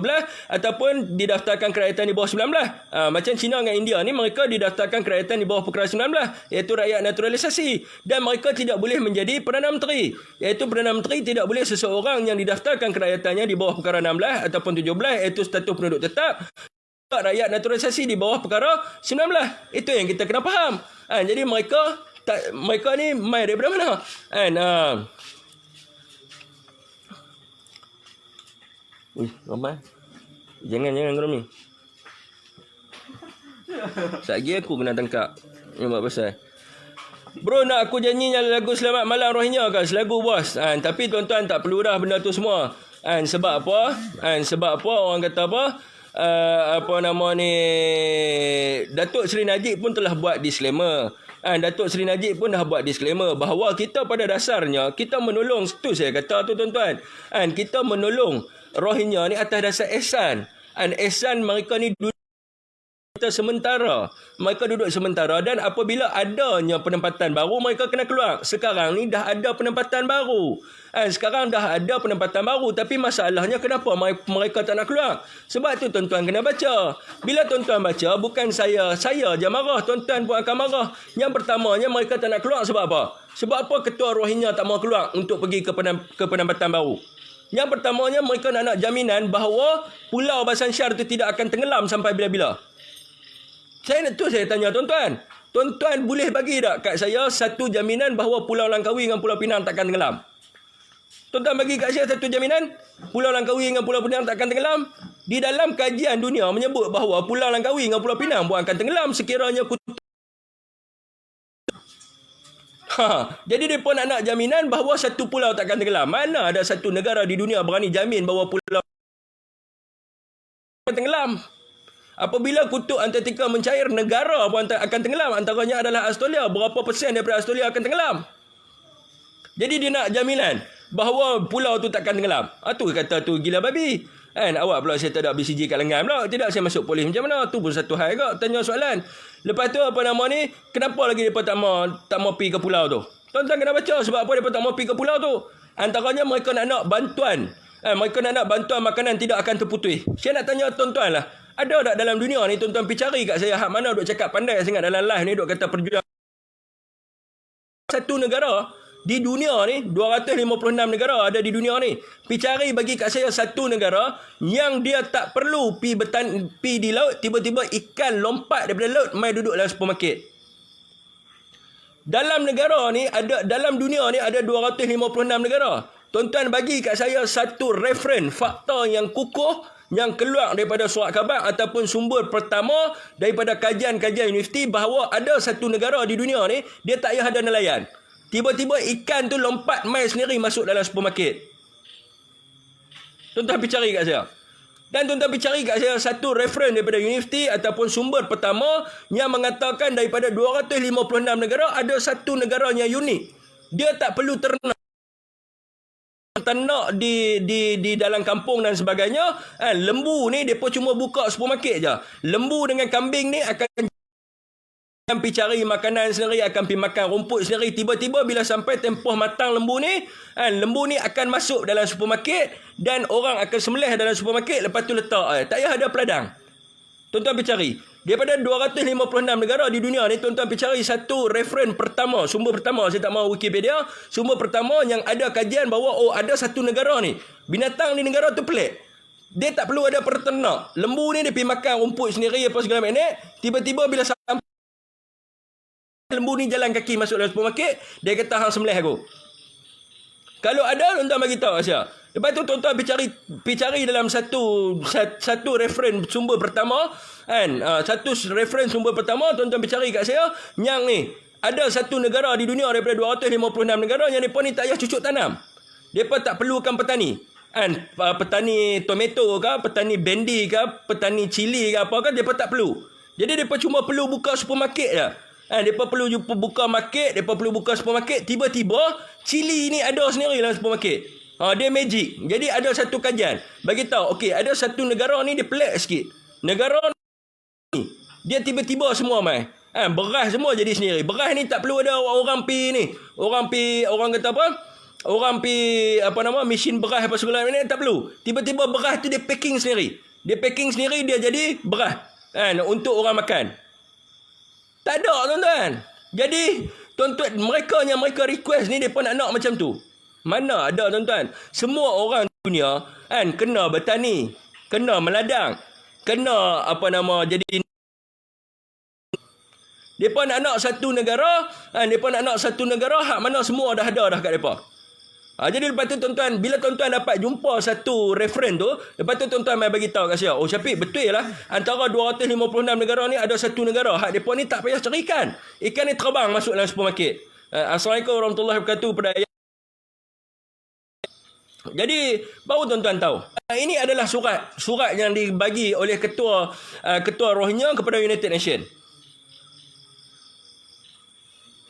ataupun didaftarkan kerakyatan di bawah 19. Macam China dengan India ni, mereka didaftarkan kerakyatan di bawah perkara 19, iaitu rakyat naturalisasi, dan mereka tidak boleh menjadi Perdana Menteri, iaitu Perdana Menteri tidak boleh seseorang yang didaftarkan kerakyatan di bawah perkara 16 ataupun 17, iaitu status penduduk tetap, rakyat naturalisasi di bawah perkara 19. Itu yang kita kena faham. Jadi mereka ni mai daripada mana? Ramai. Jangan kau ni. Satgi aku kena tangkap. Ni buat pasal. Bro, nak aku nyanyi lagu Selamat Malam Rohingya ke? Selagu bos. Tapi tuan-tuan tak perlu dah benda tu semua. Sebab apa? Sebab apa orang kata apa? Apa nama ni, Datuk Seri Najib pun telah buat disclaimer. Datuk Seri Najib pun dah buat disclaimer bahawa kita pada dasarnya kita menolong, tu saya kata tu tuan-tuan, kita menolong Rohingya ni atas dasar ihsan. Ihsan mereka ni duduk sementara. Mereka duduk sementara dan apabila adanya penempatan baru mereka kena keluar. Sekarang ni dah ada penempatan baru. Sekarang dah ada penempatan baru, tapi masalahnya kenapa mereka tak nak keluar? Sebab tu tuan-tuan kena baca. Bila tuan-tuan baca, bukan saya je marah, tuan-tuan pun akan marah. Yang pertamanya mereka tak nak keluar sebab apa? Sebab apa ketua Rohingya tak mau keluar untuk pergi ke penempatan baru? Yang pertamanya, mereka nak jaminan bahawa Pulau Basan Syar itu tidak akan tenggelam sampai bila-bila. Saya tanya tuan-tuan. Tuan-tuan boleh bagi tak kat saya satu jaminan bahawa Pulau Langkawi dengan Pulau Pinang takkan tenggelam? Tuan-tuan bagi kat saya satu jaminan Pulau Langkawi dengan Pulau Pinang takkan tenggelam. Di dalam kajian dunia menyebut bahawa Pulau Langkawi dengan Pulau Pinang pun akan tenggelam sekiranya jadi mereka nak jaminan bahawa satu pulau takkan tenggelam. Mana ada satu negara di dunia berani jamin bahawa pulau akan tenggelam? Apabila kutub Antartika mencair, negara pun akan tenggelam. Antaranya adalah Australia. Berapa persen daripada Australia akan tenggelam? Jadi dia nak jaminan bahawa pulau tu takkan tenggelam. Tu kata tu gila babi. Kan awak pula saya tak ada BCG kat lengan pula. Tidak saya masuk polis macam mana? Tu pun satu hal juga. Tanya soalan. Lepas tu apa nama ni? Kenapa lagi mereka tak mau pergi ke pulau tu? Tuan-tuan kena baca sebab apa mereka tak mau pergi ke pulau tu. Antaranya mereka nak bantuan. Mereka nak bantuan makanan tidak akan terputus. Saya nak tanya tuan-tuan lah. Ada tak dalam dunia ni tuan-tuan pergi cari kat saya hak mana duk cakap pandai sangat dalam live ni duk kata perjuangan. Satu negara di dunia ni 256 negara ada di dunia ni. Pergi cari bagi kat saya satu negara yang dia tak perlu pergi di laut, tiba-tiba ikan lompat daripada laut mai duduk dalam supermarket. Dalam dunia ni ada 256 negara. Tuan-tuan bagi kat saya satu referen fakta yang kukuh yang keluar daripada surat khabar ataupun sumber pertama daripada kajian-kajian universiti bahawa ada satu negara di dunia ni dia tak payah ada nelayan. Tiba-tiba ikan tu lompat mai sendiri masuk dalam supermarket. Tuan-tuan pergi cari kat saya. Dan tuan-tuan pergi cari kat saya satu referen daripada universiti ataupun sumber pertama yang mengatakan daripada 256 negara ada satu negara yang unik. Dia tak perlu ternak di dalam kampung dan sebagainya. Lembu ni depa cuma buka supermarket je. Lembu dengan kambing ni akan pergi cari makanan sendiri, akan pergi makan rumput sendiri. Tiba-tiba bila sampai tempoh matang lembu ni akan masuk dalam supermarket dan orang akan sembelih dalam supermarket, lepas tu letak. Tak payah ada peladang. Tuan-tuan pergi cari. Daripada 256 negara di dunia ni, tuan-tuan pergi cari satu referen pertama, sumber pertama, saya tak mahu Wikipedia, sumber pertama yang ada kajian bahawa ada satu negara ni, binatang di negara tu pelik. Dia tak perlu ada peternak. Lembu ni dia pergi makan rumput sendiri apa segala macam. Tiba-tiba bila sampai lembu ni jalan kaki masuk dalam supermarket, dia kata hang sembelih aku. Kalau ada, tuan-tuan bagi tahu Asia. Lepas tu tuan-tuan pergi cari dalam satu referen sumber pertama, satu referen sumber pertama, tuan-tuan pergi cari kat saya yang ni ada satu negara di dunia daripada 256 negara yang depa ni tak payah cucuk tanam. Depa tak perlukan petani. Petani tomato ke, petani bendi ke, petani cili ke apa ke, depa tak perlu. Jadi depa cuma perlu buka supermarket je. Depa perlu buka market, depa perlu buka supermarket, tiba-tiba cili ni ada sendiri dalam supermarket. Dia magic. Jadi ada satu kajian bagi tahu, okey, ada satu negara ni dia pelik sikit. Negara ni dia tiba-tiba semua mai. Beras semua jadi sendiri. Beras ni tak perlu ada orang orang kata apa? Orang mesin beras apa segala ni tak perlu. Tiba-tiba beras tu dia packing sendiri. Dia jadi beras. Untuk orang makan. Tak ada tuan-tuan. Jadi tuan-tuan mereka request ni depa nak macam tu. Mana ada tuan-tuan. Semua orang dunia kena bertani, kena meladang, kena jadi depa nak satu negara, hak mana semua dah ada dah kat depa. Jadi lepas tu tuan-tuan, bila tuan-tuan dapat jumpa satu referen tu, lepas tu tuan-tuan mai bagi tahu kat saya, oh Syafiq betul lah, antara 256 negara ni ada satu negara hak depa ni tak payah cari ikan. Ikan ni terbang masuk dalam supermarket. Assalamualaikum warahmatullahi wabarakatuh pada jadi baru tuan-tuan tahu. Ini adalah surat yang dibagi oleh ketua Rohingya kepada United Nations.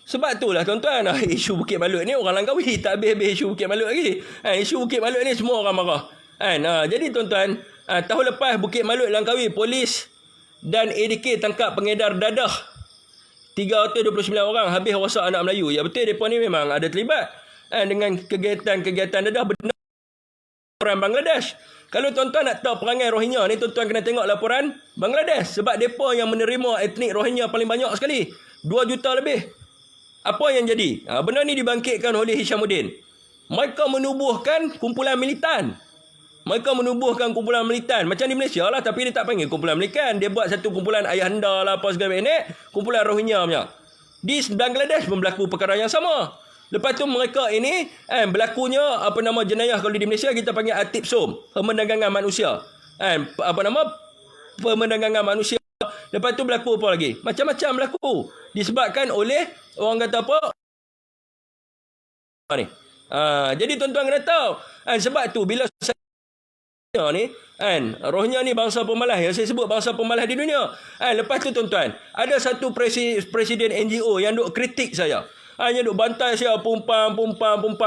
Sebab itulah tuan-tuan, isu Bukit Balut ni orang Langkawi tak habis-habis isu Bukit Balut lagi. Isu Bukit Balut ni semua orang marah. Jadi tuan-tuan, tahun lepas Bukit Balut Langkawi, polis dan ADK tangkap pengedar dadah 329 orang, habis rosak anak Melayu. Ya betul, mereka ni memang ada terlibat dengan kegiatan dadah benar orang Bangladesh. Kalau tuan-tuan nak tahu perangai Rohingya ni, tuan-tuan kena tengok laporan Bangladesh. Sebab mereka yang menerima etnik Rohingya paling banyak sekali. 2 juta lebih. Apa yang jadi? Benda ni dibangkitkan oleh Hishamuddin. Mereka menubuhkan kumpulan militan. Mereka menubuhkan kumpulan militan. Macam di Malaysia lah, tapi dia tak panggil kumpulan militan. Dia buat satu kumpulan ayahanda lah, apa segala macam. Kumpulan Rohingya punya. Di Bangladesh pun berlaku perkara yang sama. Lepas tu mereka ini berlakunya jenayah kalau di Malaysia kita panggil atipsom, pemerdagangan manusia. Pemerdagangan manusia. Lepas tu berlaku apa lagi? Macam-macam berlaku. Disebabkan oleh orang kata apa? Ni. Jadi tuan-tuan kena tahu. Sebab tu bila ni Rohingya ni bangsa pemalas yang saya sebut bangsa pemalas di dunia. Lepas tu tuan-tuan, ada satu presiden NGO yang duk kritik saya. Hanya duk bantai saya, pumpang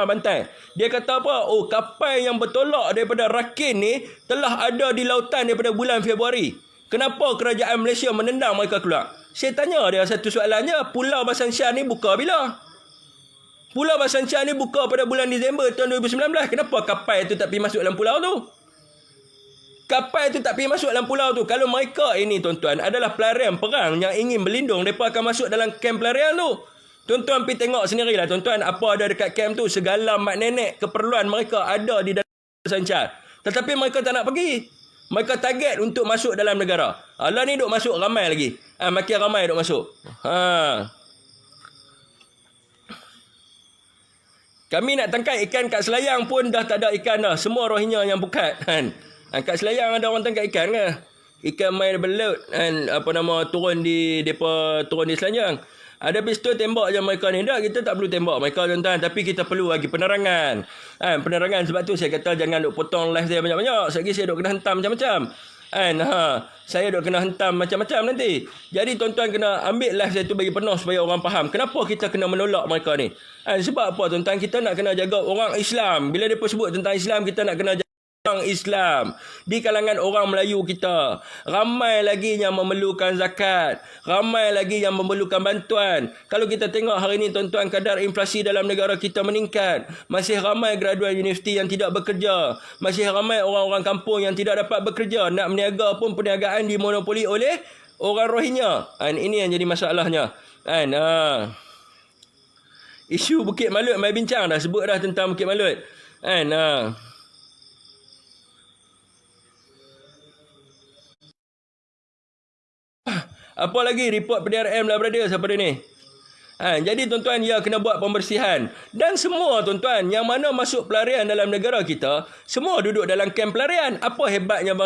bantai. Dia kata apa? Oh, kapal yang bertolak daripada Rakin ni telah ada di lautan daripada bulan Februari. Kenapa kerajaan Malaysia menendang mereka keluar? Saya tanya dia satu soalannya, Pulau Basan Shah ni buka bila? Pulau Basan Shah ni buka pada bulan Disember tahun 2019. Kenapa kapal tu tak pergi masuk dalam pulau tu? Kapal tu tak pergi masuk dalam pulau tu. Kalau mereka ini tuan-tuan adalah pelarian perang yang ingin berlindung, mereka akan masuk dalam kamp pelarian tu. Tuan-tuan pergi tengok sendirilah tuan-tuan apa ada dekat kamp tu. Segala mak nenek keperluan mereka ada di dalam Basan Shah. Tetapi mereka tak nak pergi. Mereka target untuk masuk dalam negara. Lah ni duk masuk ramai lagi. Makin ramai duk masuk. Kami nak tangkap ikan kat Selayang pun dah tak ada ikan dah. Semua Rohingya yang bukat. Kat Selayang ada orang tangkap ikan ke? Ikan main daripada laut. Turun di Selanjang. Ada pistol tembak je mereka ni. Tak, kita tak perlu tembak mereka tuan-tuan. Tapi kita perlu lagi penerangan. Penerangan sebab tu saya kata jangan duk potong live saya banyak-banyak. Sekali saya duk kena hentam macam-macam. Saya duk kena hentam macam-macam nanti. Jadi tuan-tuan kena ambil live saya tu bagi penuh supaya orang faham. Kenapa kita kena menolak mereka ni? Sebab apa tuan-tuan? Kita nak kena jaga orang Islam. Bila dia sebut tentang Islam, kita nak kena jaga orang Islam. Di kalangan orang Melayu kita, ramai lagi yang memerlukan zakat, ramai lagi yang memerlukan bantuan. Kalau kita tengok hari ini tuan-tuan, kadar inflasi dalam negara kita meningkat. Masih ramai graduan universiti yang tidak bekerja. Masih ramai orang-orang kampung yang tidak dapat bekerja. Nak berniaga pun perniagaan dimonopoli oleh orang Rohingya. Ini yang jadi masalahnya. Isu Bukit Malut mai bincang dah, sebut dah tentang Bukit Malut. Apa lagi report PDRM lah berada siapa dia ni? Jadi tuan-tuan, ya kena buat pembersihan. Dan semua tuan-tuan yang mana masuk pelarian dalam negara kita, semua duduk dalam kamp pelarian. Apa hebatnya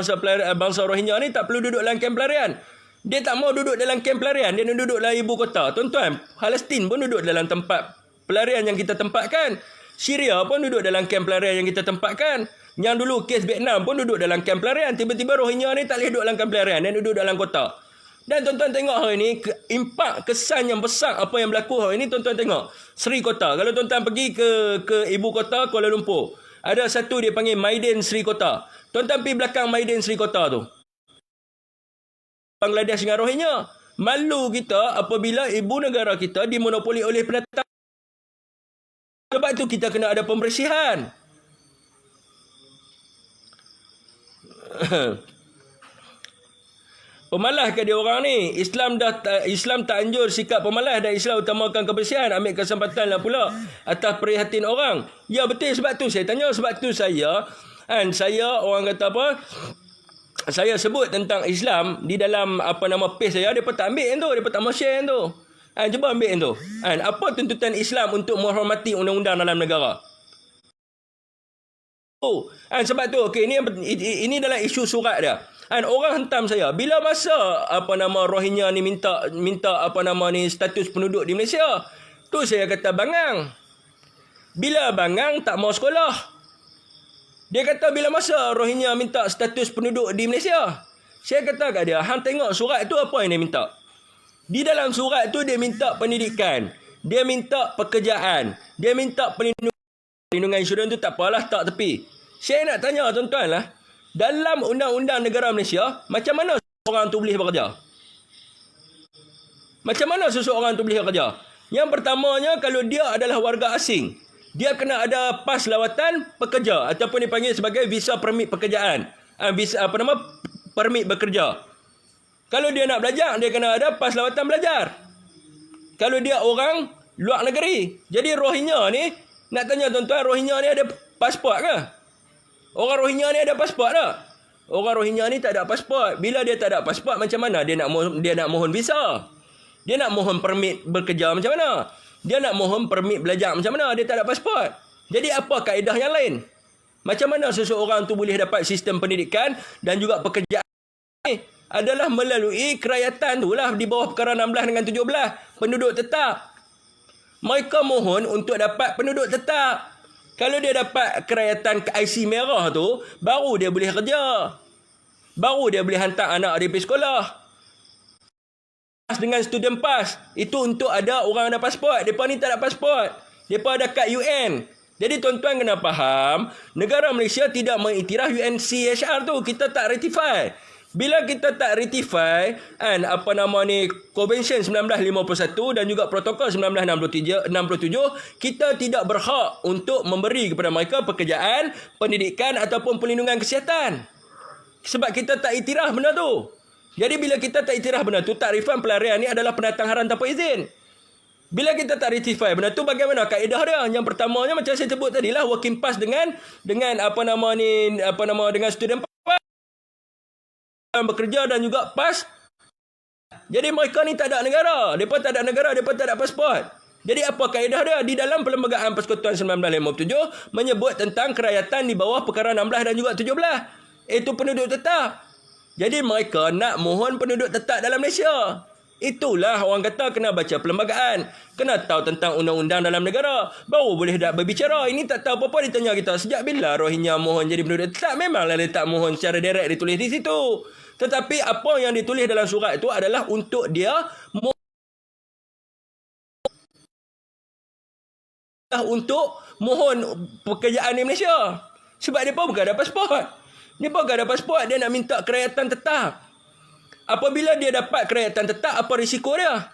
bangsa Rohingya ni tak perlu duduk dalam kamp pelarian. Dia tak mau duduk dalam kamp pelarian, dia nak duduk dalam ibu kota. Tuan-tuan, Palestin pun duduk dalam tempat pelarian yang kita tempatkan. Syria pun duduk dalam kamp pelarian yang kita tempatkan. Yang dulu kes Vietnam pun duduk dalam kamp pelarian. Tiba-tiba Rohingya ni tak boleh duduk dalam kamp pelarian, dia duduk dalam kota. Dan tuan-tuan tengok hari ni, impak kesan yang besar apa yang berlaku hari ni, tuan-tuan tengok. Sri Kota. Kalau tuan-tuan pergi ke ibu kota Kuala Lumpur, ada satu dia panggil Maiden Sri Kota. Tuan-tuan pergi belakang Maiden Sri Kota tu. Bangladesh dengan Rohingya. Malu kita apabila ibu negara kita dimonopoli oleh pendatang. Sebab tu kita kena ada pembersihan. Pemalas ke dia orang ni? Islam tak anjur sikap pemalas dan Islam utamakan kebersihan. Ambil kesempatan lah pula atas prihatin orang. Ya betul, sebab tu saya tanya. Sebab tu saya orang kata apa, saya sebut tentang Islam di dalam page saya. Dia pun tak ambil yang tu, dia pun tak mau share yang tu. Cuba ambil yang tu. Apa tuntutan Islam untuk menghormati undang-undang dalam negara? Sebab tu ini dalam isu surat dia. Orang hentam saya bila masa Rohingya ni minta status penduduk di Malaysia. Tu saya kata bangang. Bila bangang tak mau sekolah. Dia kata bila masa Rohingya minta status penduduk di Malaysia. Saya kata kat dia, hang tengok surat tu apa yang dia minta. Di dalam surat tu dia minta pendidikan, dia minta pekerjaan, dia minta perlindungan insurans tu tak apalah, tak tepi. Saya nak tanya tuan-tuan lah, dalam undang-undang negara Malaysia, macam mana seseorang tu boleh bekerja? Macam mana seseorang tu boleh bekerja? Yang pertamanya, kalau dia adalah warga asing, dia kena ada pas lawatan pekerja ataupun dipanggil sebagai visa permit pekerjaan. Permit bekerja. Kalau dia nak belajar, dia kena ada pas lawatan belajar. Kalau dia orang luar negeri. Jadi Rohingya ni, Nak tanya tuan-tuan, Rohingya ni ada pasport ke? Orang Rohingya ni ada pasport tak? Orang Rohingya ni tak ada pasport. Bila dia tak ada pasport, macam mana dia nak mohon visa? Dia nak mohon permit bekerja macam mana? Dia nak mohon permit belajar macam mana? Dia tak ada pasport. Jadi apa kaedah yang lain? Macam mana seseorang tu boleh dapat sistem pendidikan dan juga pekerjaan ni? Adalah melalui kerayatan tu lah, di bawah perkara 16 dengan 17. Penduduk tetap. Mereka mohon untuk dapat penduduk tetap. Kalau dia dapat kerayatan IC merah tu, baru dia boleh kerja. Baru dia boleh hantar anak dia pergi sekolah. Dengan student pass. Itu untuk ada orang ada pasport. Mereka ni tak ada pasport. Mereka ada kad UN. Jadi tuan-tuan kena faham, negara Malaysia tidak mengiktiraf UNCHR tu. Kita tak ratify. Bila kita tak ratify Convention 1951 dan juga Protokol 1967, kita tidak berhak untuk memberi kepada mereka pekerjaan, pendidikan ataupun perlindungan kesihatan. Sebab kita tak iktiraf benda tu. Jadi bila kita tak iktiraf benda tu, takrifan pelarian ni adalah pendatang haram tanpa izin. Bila kita tak ratify benda tu, bagaimana kaedah dia? Yang pertamanya macam saya sebut tadi lah, working pass dengan student pass, bekerja dan juga PAS. Jadi mereka ni tak ada negara. Mereka tak ada negara, mereka tak ada pasport. Jadi apa kaedah dia? Di dalam Perlembagaan Persekutuan 1957 menyebut tentang kerayatan di bawah perkara 16 dan juga 17. Itu penduduk tetap. Jadi mereka nak mohon penduduk tetap dalam Malaysia. Itulah orang kata kena baca perlembagaan. Kena tahu tentang undang-undang dalam negara. Baru boleh dah berbicara. Ini tak tahu apa-apa, ditanya kita. Sejak bila Rohingya mohon jadi penduduk tetap? Memanglah dia tak mohon secara direct ditulis di situ. Tetapi apa yang ditulis dalam surat itu adalah untuk dia mohon pekerjaan di Malaysia. Sebab dia pun bukan ada pasport. Dia pun bukan ada pasport. Dia nak minta kerayatan tetap. Apabila dia dapat kerayatan tetap, apa risiko dia?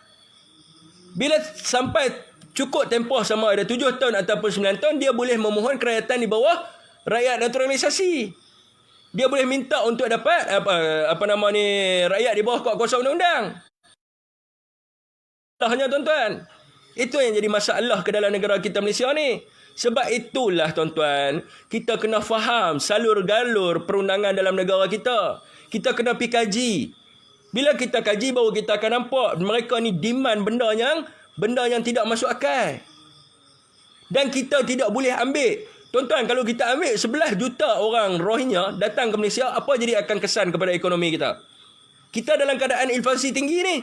Bila sampai cukup tempoh sama ada 7 tahun ataupun 9 tahun, dia boleh memohon kerayatan di bawah rakyat naturalisasi. Dia boleh minta untuk dapat rakyat di bawah kuasa undang-undang. Hanya tuan-tuan, itu yang jadi masalah ke dalam negara kita Malaysia ni. Sebab itulah tuan-tuan, kita kena faham salur-galur perundangan dalam negara kita. Kita kena pergi kaji. Bila kita kaji, baru kita akan nampak mereka ni demand benda yang tidak masuk akal. Dan kita tidak boleh ambil. Tuan-tuan, kalau kita ambil 11 juta orang Rohingya datang ke Malaysia, apa jadi akan kesan kepada ekonomi kita? Kita dalam keadaan inflasi tinggi ni.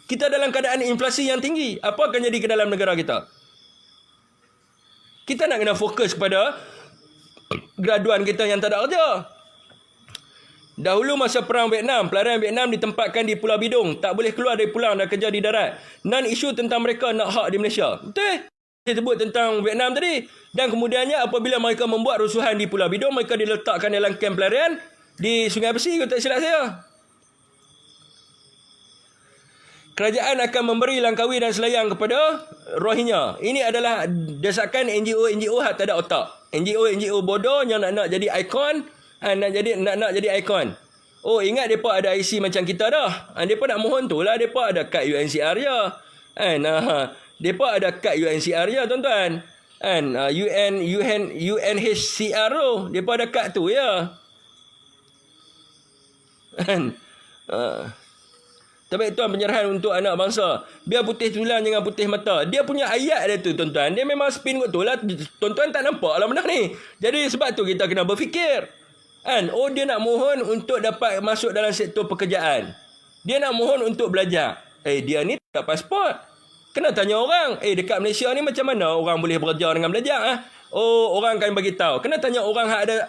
Kita dalam keadaan inflasi yang tinggi. Apa akan jadi ke dalam negara kita? Kita nak kena fokus kepada graduan kita yang tak ada kerja. Dahulu masa perang Vietnam, pelarian Vietnam ditempatkan di Pulau Bidung. Tak boleh keluar dari pulau dan kerja di darat. Non-isu tentang mereka nak hak di Malaysia. Betul? Saya sebut tentang Vietnam tadi. Dan kemudiannya apabila mereka membuat rusuhan di Pulau Bidung, mereka diletakkan dalam kamp pelarian di Sungai Besi, kalau tak silap saya. Kerajaan akan memberi Langkawi dan Selayang kepada Rohingya. Ini adalah desakan NGO yang tak ada otak. NGO bodoh yang nak jadi ikon, nak jadi ikon. Oh, ingat depa ada IC macam kita dah. Depa nak mohon tu lah, depa ada kad UNCR je. Depa ada kad UNCR je tuan-tuan. UNHCR tu, depa ada kad tu ya. Tapi tuan, penyerahan untuk anak bangsa. Biar putih tulang jangan putih mata. Dia punya ayat dia tu tuan-tuan. Dia memang spin kot tu lah. Tuan-tuan tak nampak lah benda ni. Jadi sebab tu kita kena berfikir. Oh, dia nak mohon untuk dapat masuk dalam sektor pekerjaan. Dia nak mohon untuk belajar. Dia ni tak pasport. Kena tanya orang. Dekat Malaysia ni macam mana orang boleh bekerja dengan belajar? Oh, orang akan bagi tahu. Kena tanya orang ada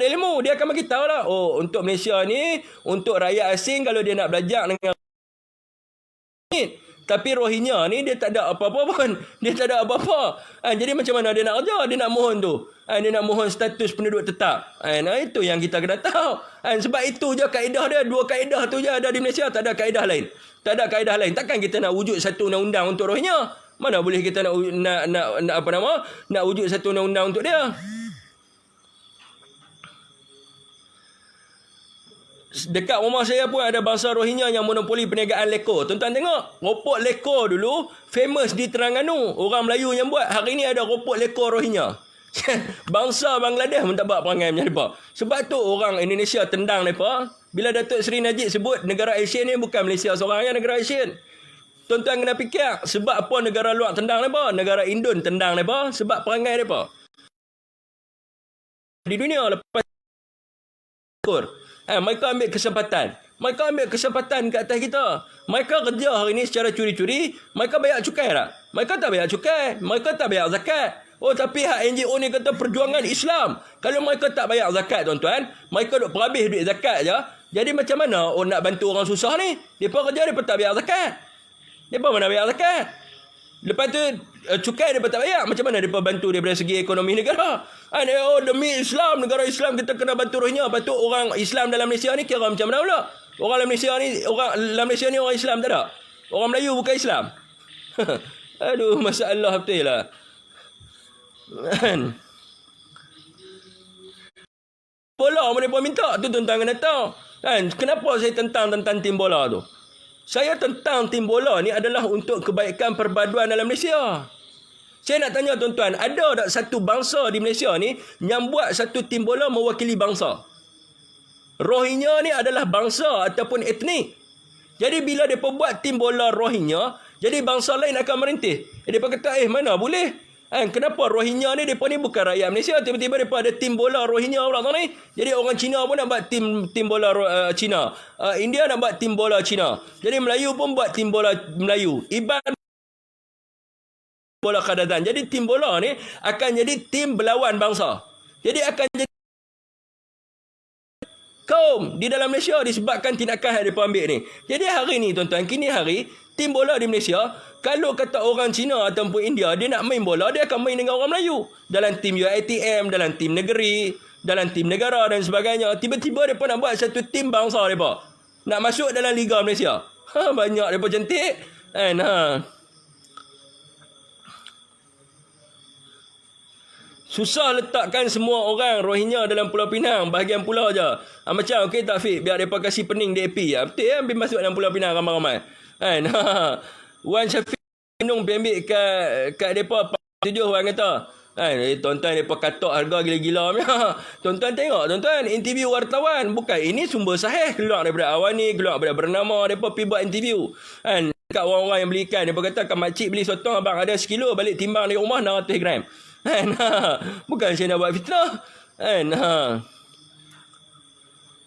ilmu, dia akan bagi tahu lah. Oh, untuk Malaysia ni, untuk rakyat asing kalau dia nak belajar dengan tapi Rohingya ni dia tak ada apa-apa pun. Dia tak ada apa-apa. Jadi macam mana dia nak kerja? Dia nak mohon tu. Dia nak mohon status penduduk tetap. Itu yang kita kena tahu. Sebab itu je kaedah dia. 2 kaedah tu je ada di Malaysia. Tak ada kaedah lain. Tak ada kaedah lain. Takkan kita nak wujud satu undang-undang untuk Rohingya? Mana boleh kita nak wujud satu undang-undang untuk dia? Dekat rumah saya pun ada bangsa Rohingya yang monopoli perniagaan leko. Tuan-tuan tengok, ropok leko dulu famous di Terengganu. Orang Melayu yang buat. Hari ni ada ropok leko Rohingya. Bangsa Bangladesh pun tak buat perangai macam mereka. Sebab tu orang Indonesia tendang mereka. Bila Datuk Seri Najib sebut negara Asian ni bukan Malaysia seorang yang negara Asian. Tuan-tuan kena fikir, sebab apa negara luar tendang mereka? Negara Indon tendang mereka sebab perangai mereka. Di dunia lepas mereka ambil kesempatan. Mereka ambil kesempatan ke atas kita. Mereka kerja hari ni secara curi-curi. Mereka bayar cukai tak? Mereka tak bayar cukai. Mereka tak bayar zakat. Oh, tapi hak NGO ni kata perjuangan Islam. Kalau mereka tak bayar zakat, tuan-tuan, mereka duk perhabis duit zakat je. Jadi macam mana nak bantu orang susah ni? Mereka kerja, mereka tak bayar zakat. Mereka mana bayar zakat? Lepas tu cukai dia tak bayar. Macam mana dia bantu daripada segi ekonomi negara? Demi Islam, negara Islam kita kena bantu Rohingya. Lepas tu orang Islam dalam Malaysia ni kira macam mana pula? Orang dalam Malaysia ni orang Islam tak ada? Orang Melayu bukan Islam. Aduh, masalah betul lah. Bola mereka minta tu tuan-tuan kena tahu. Kenapa saya tentang tim bola tu? Saya tentang tim bola ni adalah untuk kebaikan perpaduan dalam Malaysia. Saya nak tanya tuan-tuan, ada tak satu bangsa di Malaysia ni yang buat satu tim bola mewakili bangsa? Rohingya ni adalah bangsa ataupun etnik. Jadi bila mereka buat tim bola Rohingya, jadi bangsa lain akan merintih. Mereka kata, mana boleh? Kenapa Rohingya ni, mereka ni bukan rakyat Malaysia. Tiba-tiba mereka ada tim bola Rohingya pula ni. Jadi orang Cina pun nak buat tim bola Cina. India nak buat tim bola Cina. Jadi Melayu pun buat tim bola Melayu. Iban bola Kadazan. Jadi tim bola ni akan jadi tim berlawan bangsa. Jadi akan jadi kaum di dalam Malaysia disebabkan tindakan yang mereka ambil ni. Jadi hari ni tuan-tuan, kini hari tim bola di Malaysia, kalau kata orang Cina ataupun India dia nak main bola, dia akan main dengan orang Melayu. Dalam tim UiTM, dalam tim negeri, dalam tim negara dan sebagainya. Tiba-tiba mereka nak buat satu tim bangsa mereka. Nak masuk dalam Liga Malaysia. Banyak mereka cantik. Susah letakkan semua orang Rohingya dalam Pulau Pinang, bahagian pulau je. Macam okey tak Fik, biar mereka kasih pening DAP. Betul ya, ambil masuk dalam Pulau Pinang ramai-ramai. Wan Syafiq minum ambil kat depa 7 orang kata. Tuan-tuan depa katok harga gila-gila. Tuan-tuan tengok, tuan-tuan, interview wartawan bukan ini sumber sahih, keluar daripada Awani, keluar daripada Bernama, depa pergi buat interview. Kat orang-orang yang beli ikan, depa kata kan makcik beli sotong abang ada 1 kilo, balik timbang di rumah 600 gram. Bukan saya nak buat fitnah.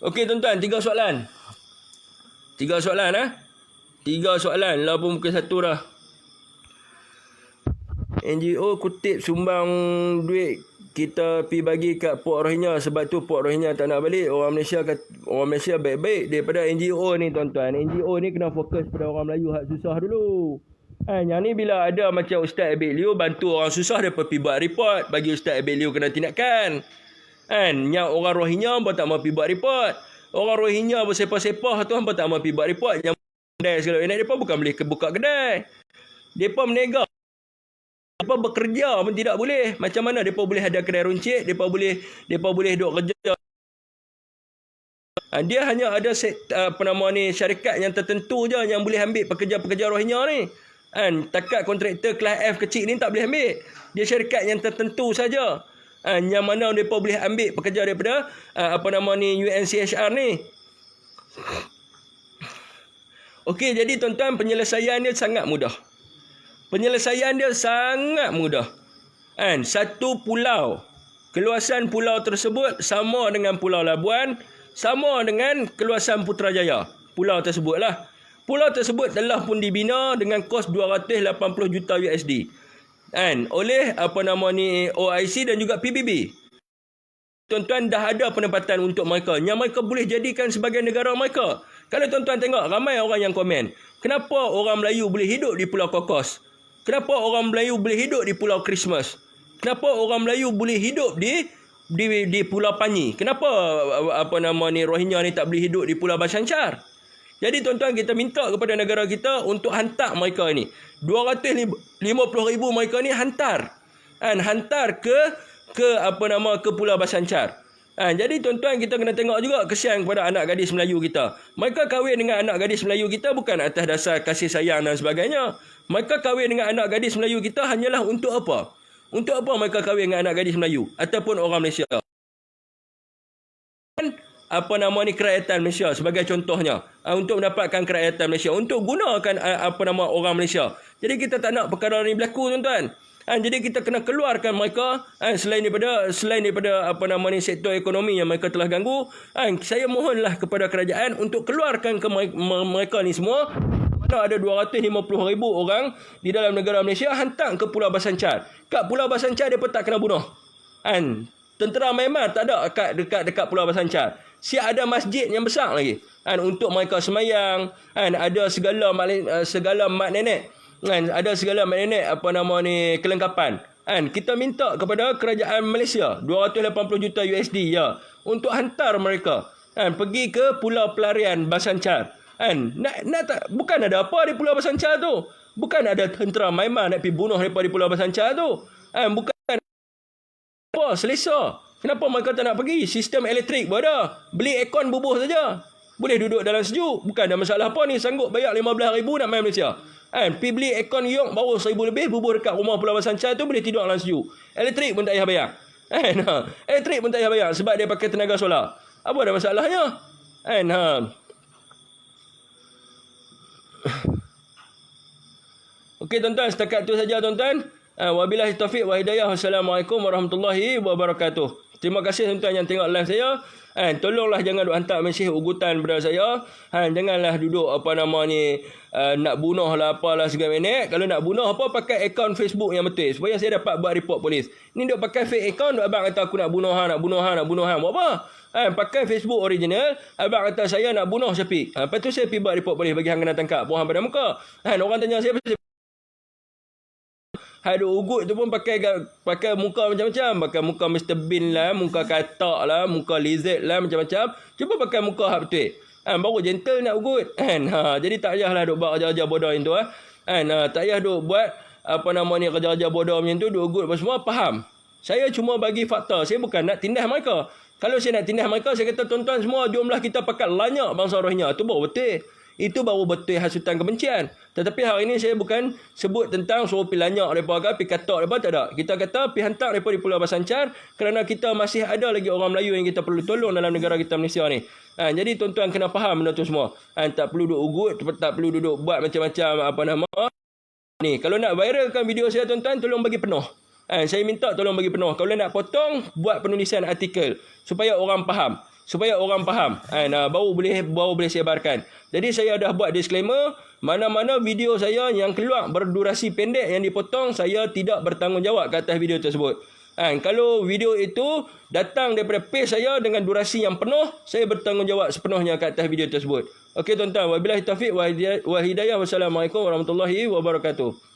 Okey tuan-tuan, 3 soalan. 3 soalan 3 soalan lah pun mungkin 1 dah. NGO kutip sumbang duit kita pi bagi kat Port Rohingya, sebab tu Port Rohingya tak nak balik. Orang Malaysia baik-baik daripada NGO ni tuan-tuan. NGO ni kena fokus pada orang Melayu hak susah dulu. Yang ni bila ada macam Ustaz Abid Liu bantu orang susah, dia pergi buat report bagi Ustaz Abid Liu kena tindakan. Yang orang Rohingya pun tak mau pergi buat report. Orang Rohingya bersepah-sepah tu hangpa tak mau pergi buat report. Yang kedai segala depa bukan boleh buka kedai. Depa menega. Depa bekerja pun tidak boleh. Macam mana depa boleh ada kedai runcit, depa boleh duk kerja. Dia hanya ada syarikat yang tertentu je yang boleh ambil pekerja-pekerja Rohingya ni. Takat kontraktor kelas F kecil ni tak boleh ambil. Dia syarikat yang tertentu saja. Yang mana mereka boleh ambil pekerja daripada UNCHR ni. Okey, jadi tuan-tuan, penyelesaian dia sangat mudah. Satu pulau, keluasan pulau tersebut sama dengan Pulau Labuan, sama dengan keluasan Putrajaya. Pulau tersebut lah. Pulau tersebut telah pun dibina dengan kos 280 juta USD. Oleh OIC dan juga PBB. Tuan-tuan, dah ada penempatan untuk mereka yang mereka boleh jadikan sebagai negara mereka. Kalau tuan-tuan tengok, ramai orang yang komen, kenapa orang Melayu boleh hidup di Pulau Kokos? Kenapa orang Melayu boleh hidup di Pulau Christmas? Kenapa orang Melayu boleh hidup di Pulau Panyi? Kenapa Rohingya ni tak boleh hidup di Pulau Basanchar? Jadi tuan-tuan, kita minta kepada negara kita untuk hantar mereka ni. 250,000 mereka ni hantar. Hantar ke Pulau Basanchar. Jadi tuan-tuan, kita kena tengok juga kesian kepada anak gadis Melayu kita. Mereka kahwin dengan anak gadis Melayu kita bukan atas dasar kasih sayang dan sebagainya. Mereka kahwin dengan anak gadis Melayu kita hanyalah untuk apa? Untuk apa mereka kahwin dengan anak gadis Melayu ataupun orang Malaysia? Kerakyatan Malaysia sebagai contohnya, untuk mendapatkan kerakyatan Malaysia, untuk gunakan orang Malaysia. Jadi kita tak nak perkara ni berlaku, tuan-tuan. Jadi kita kena keluarkan mereka selain daripada sektor ekonomi yang mereka telah ganggu. Saya mohonlah kepada kerajaan untuk keluarkan mereka ni semua. Mana ada 250,000 orang di dalam negara Malaysia, hantar ke Pulau Basancar. Kat Pulau Basancar dia pun tak kena bunuh. Tentera Myanmar tak ada dekat Pulau Basancar. Siap ada masjid yang besar lagi untuk mereka semayang. Ada segala mak nenek. Ada segala mak nenek kelengkapan. Kita minta kepada kerajaan Malaysia 280 juta USD ya untuk hantar mereka pergi ke Pulau Pelarian Basancar. Bukan ada apa di Pulau Basancar tu. Bukan ada tentera Myanmar nak pergi bunuh mereka di Pulau Basancar tu. Bukan apa, selesa. Kenapa mereka tak nak pergi? Sistem elektrik pun ada. Beli aircon bubuh saja. Boleh duduk dalam sejuk. Bukan ada masalah apa ni. Sanggup bayar 15,000 nak main Malaysia. Pergi beli aircon York baru 1,000 lebih. Bubuh dekat rumah Pulau Basancar tu boleh tidur dalam sejuk. Elektrik pun tak payah bayar. Elektrik pun tak payah bayar sebab dia pakai tenaga solar. Apa ada masalahnya? Okey tuan-tuan, setakat tu saja tuan-tuan. Wabillahi taufiq wa hidayah. Wassalamualaikum warahmatullahi wabarakatuh. Terima kasih tuan-tuan yang tengok live saya. Tolonglah jangan duk hantar mesej ugutan pada saya. Janganlah duduk nak bunuh lah apalah segala minit. Kalau nak bunuh apa, pakai akaun Facebook yang betul supaya saya dapat buat report polis. Ni duk pakai fake akaun, abang kata aku nak bunuh hang. Buat apa? Pakai Facebook original, abang kata saya nak bunuh Syafiq. Lepas tu saya pergi buat report polis bagi hang kena tangkap. Buang pada muka. Orang tanya saya ada ugut tu pun pakai muka macam-macam. Pakai muka Mr. Bean lah, muka katak lah, muka lizard lah, macam-macam. Cuba pakai muka hak betul. Baru gentle nak ugut. Jadi tak payahlah duk buat kerja-kerja bodoh yang tu. Tak payah duk buat kerja-kerja bodoh macam tu, duk ugut apa semua. Faham? Saya cuma bagi fakta. Saya bukan nak tindas mereka. Kalau saya nak tindas mereka, saya kata tuan-tuan semua, jomlah kita pakai lanyak bangsa Rohingya. Itu baru betul. Itu baru betul hasutan kebencian. Tetapi hari ini saya bukan sebut tentang suruh pergi lanyak mereka, pergi katak mereka, tak ada. Kita kata pergi hantar mereka di Pulau Basancar kerana kita masih ada lagi orang Melayu yang kita perlu tolong dalam negara kita Malaysia ni. Jadi tuan-tuan kena faham benda tu semua. Tak perlu duduk ugut, tak perlu duduk buat macam-macam ni. Kalau nak viralkan video saya tuan-tuan, tolong bagi penuh. Saya minta tolong bagi penuh. Kalau nak potong, buat penulisan artikel supaya orang faham. Baru boleh sebarkan. Jadi saya dah buat disclaimer, mana-mana video saya yang keluar berdurasi pendek yang dipotong, saya tidak bertanggungjawab ke atas video tersebut. Kalau video itu datang daripada page saya dengan durasi yang penuh, saya bertanggungjawab sepenuhnya ke atas video tersebut. Okey tuan-tuan, wabillahi taufiq wa hidayah. Wassalamualaikum warahmatullahi wabarakatuh.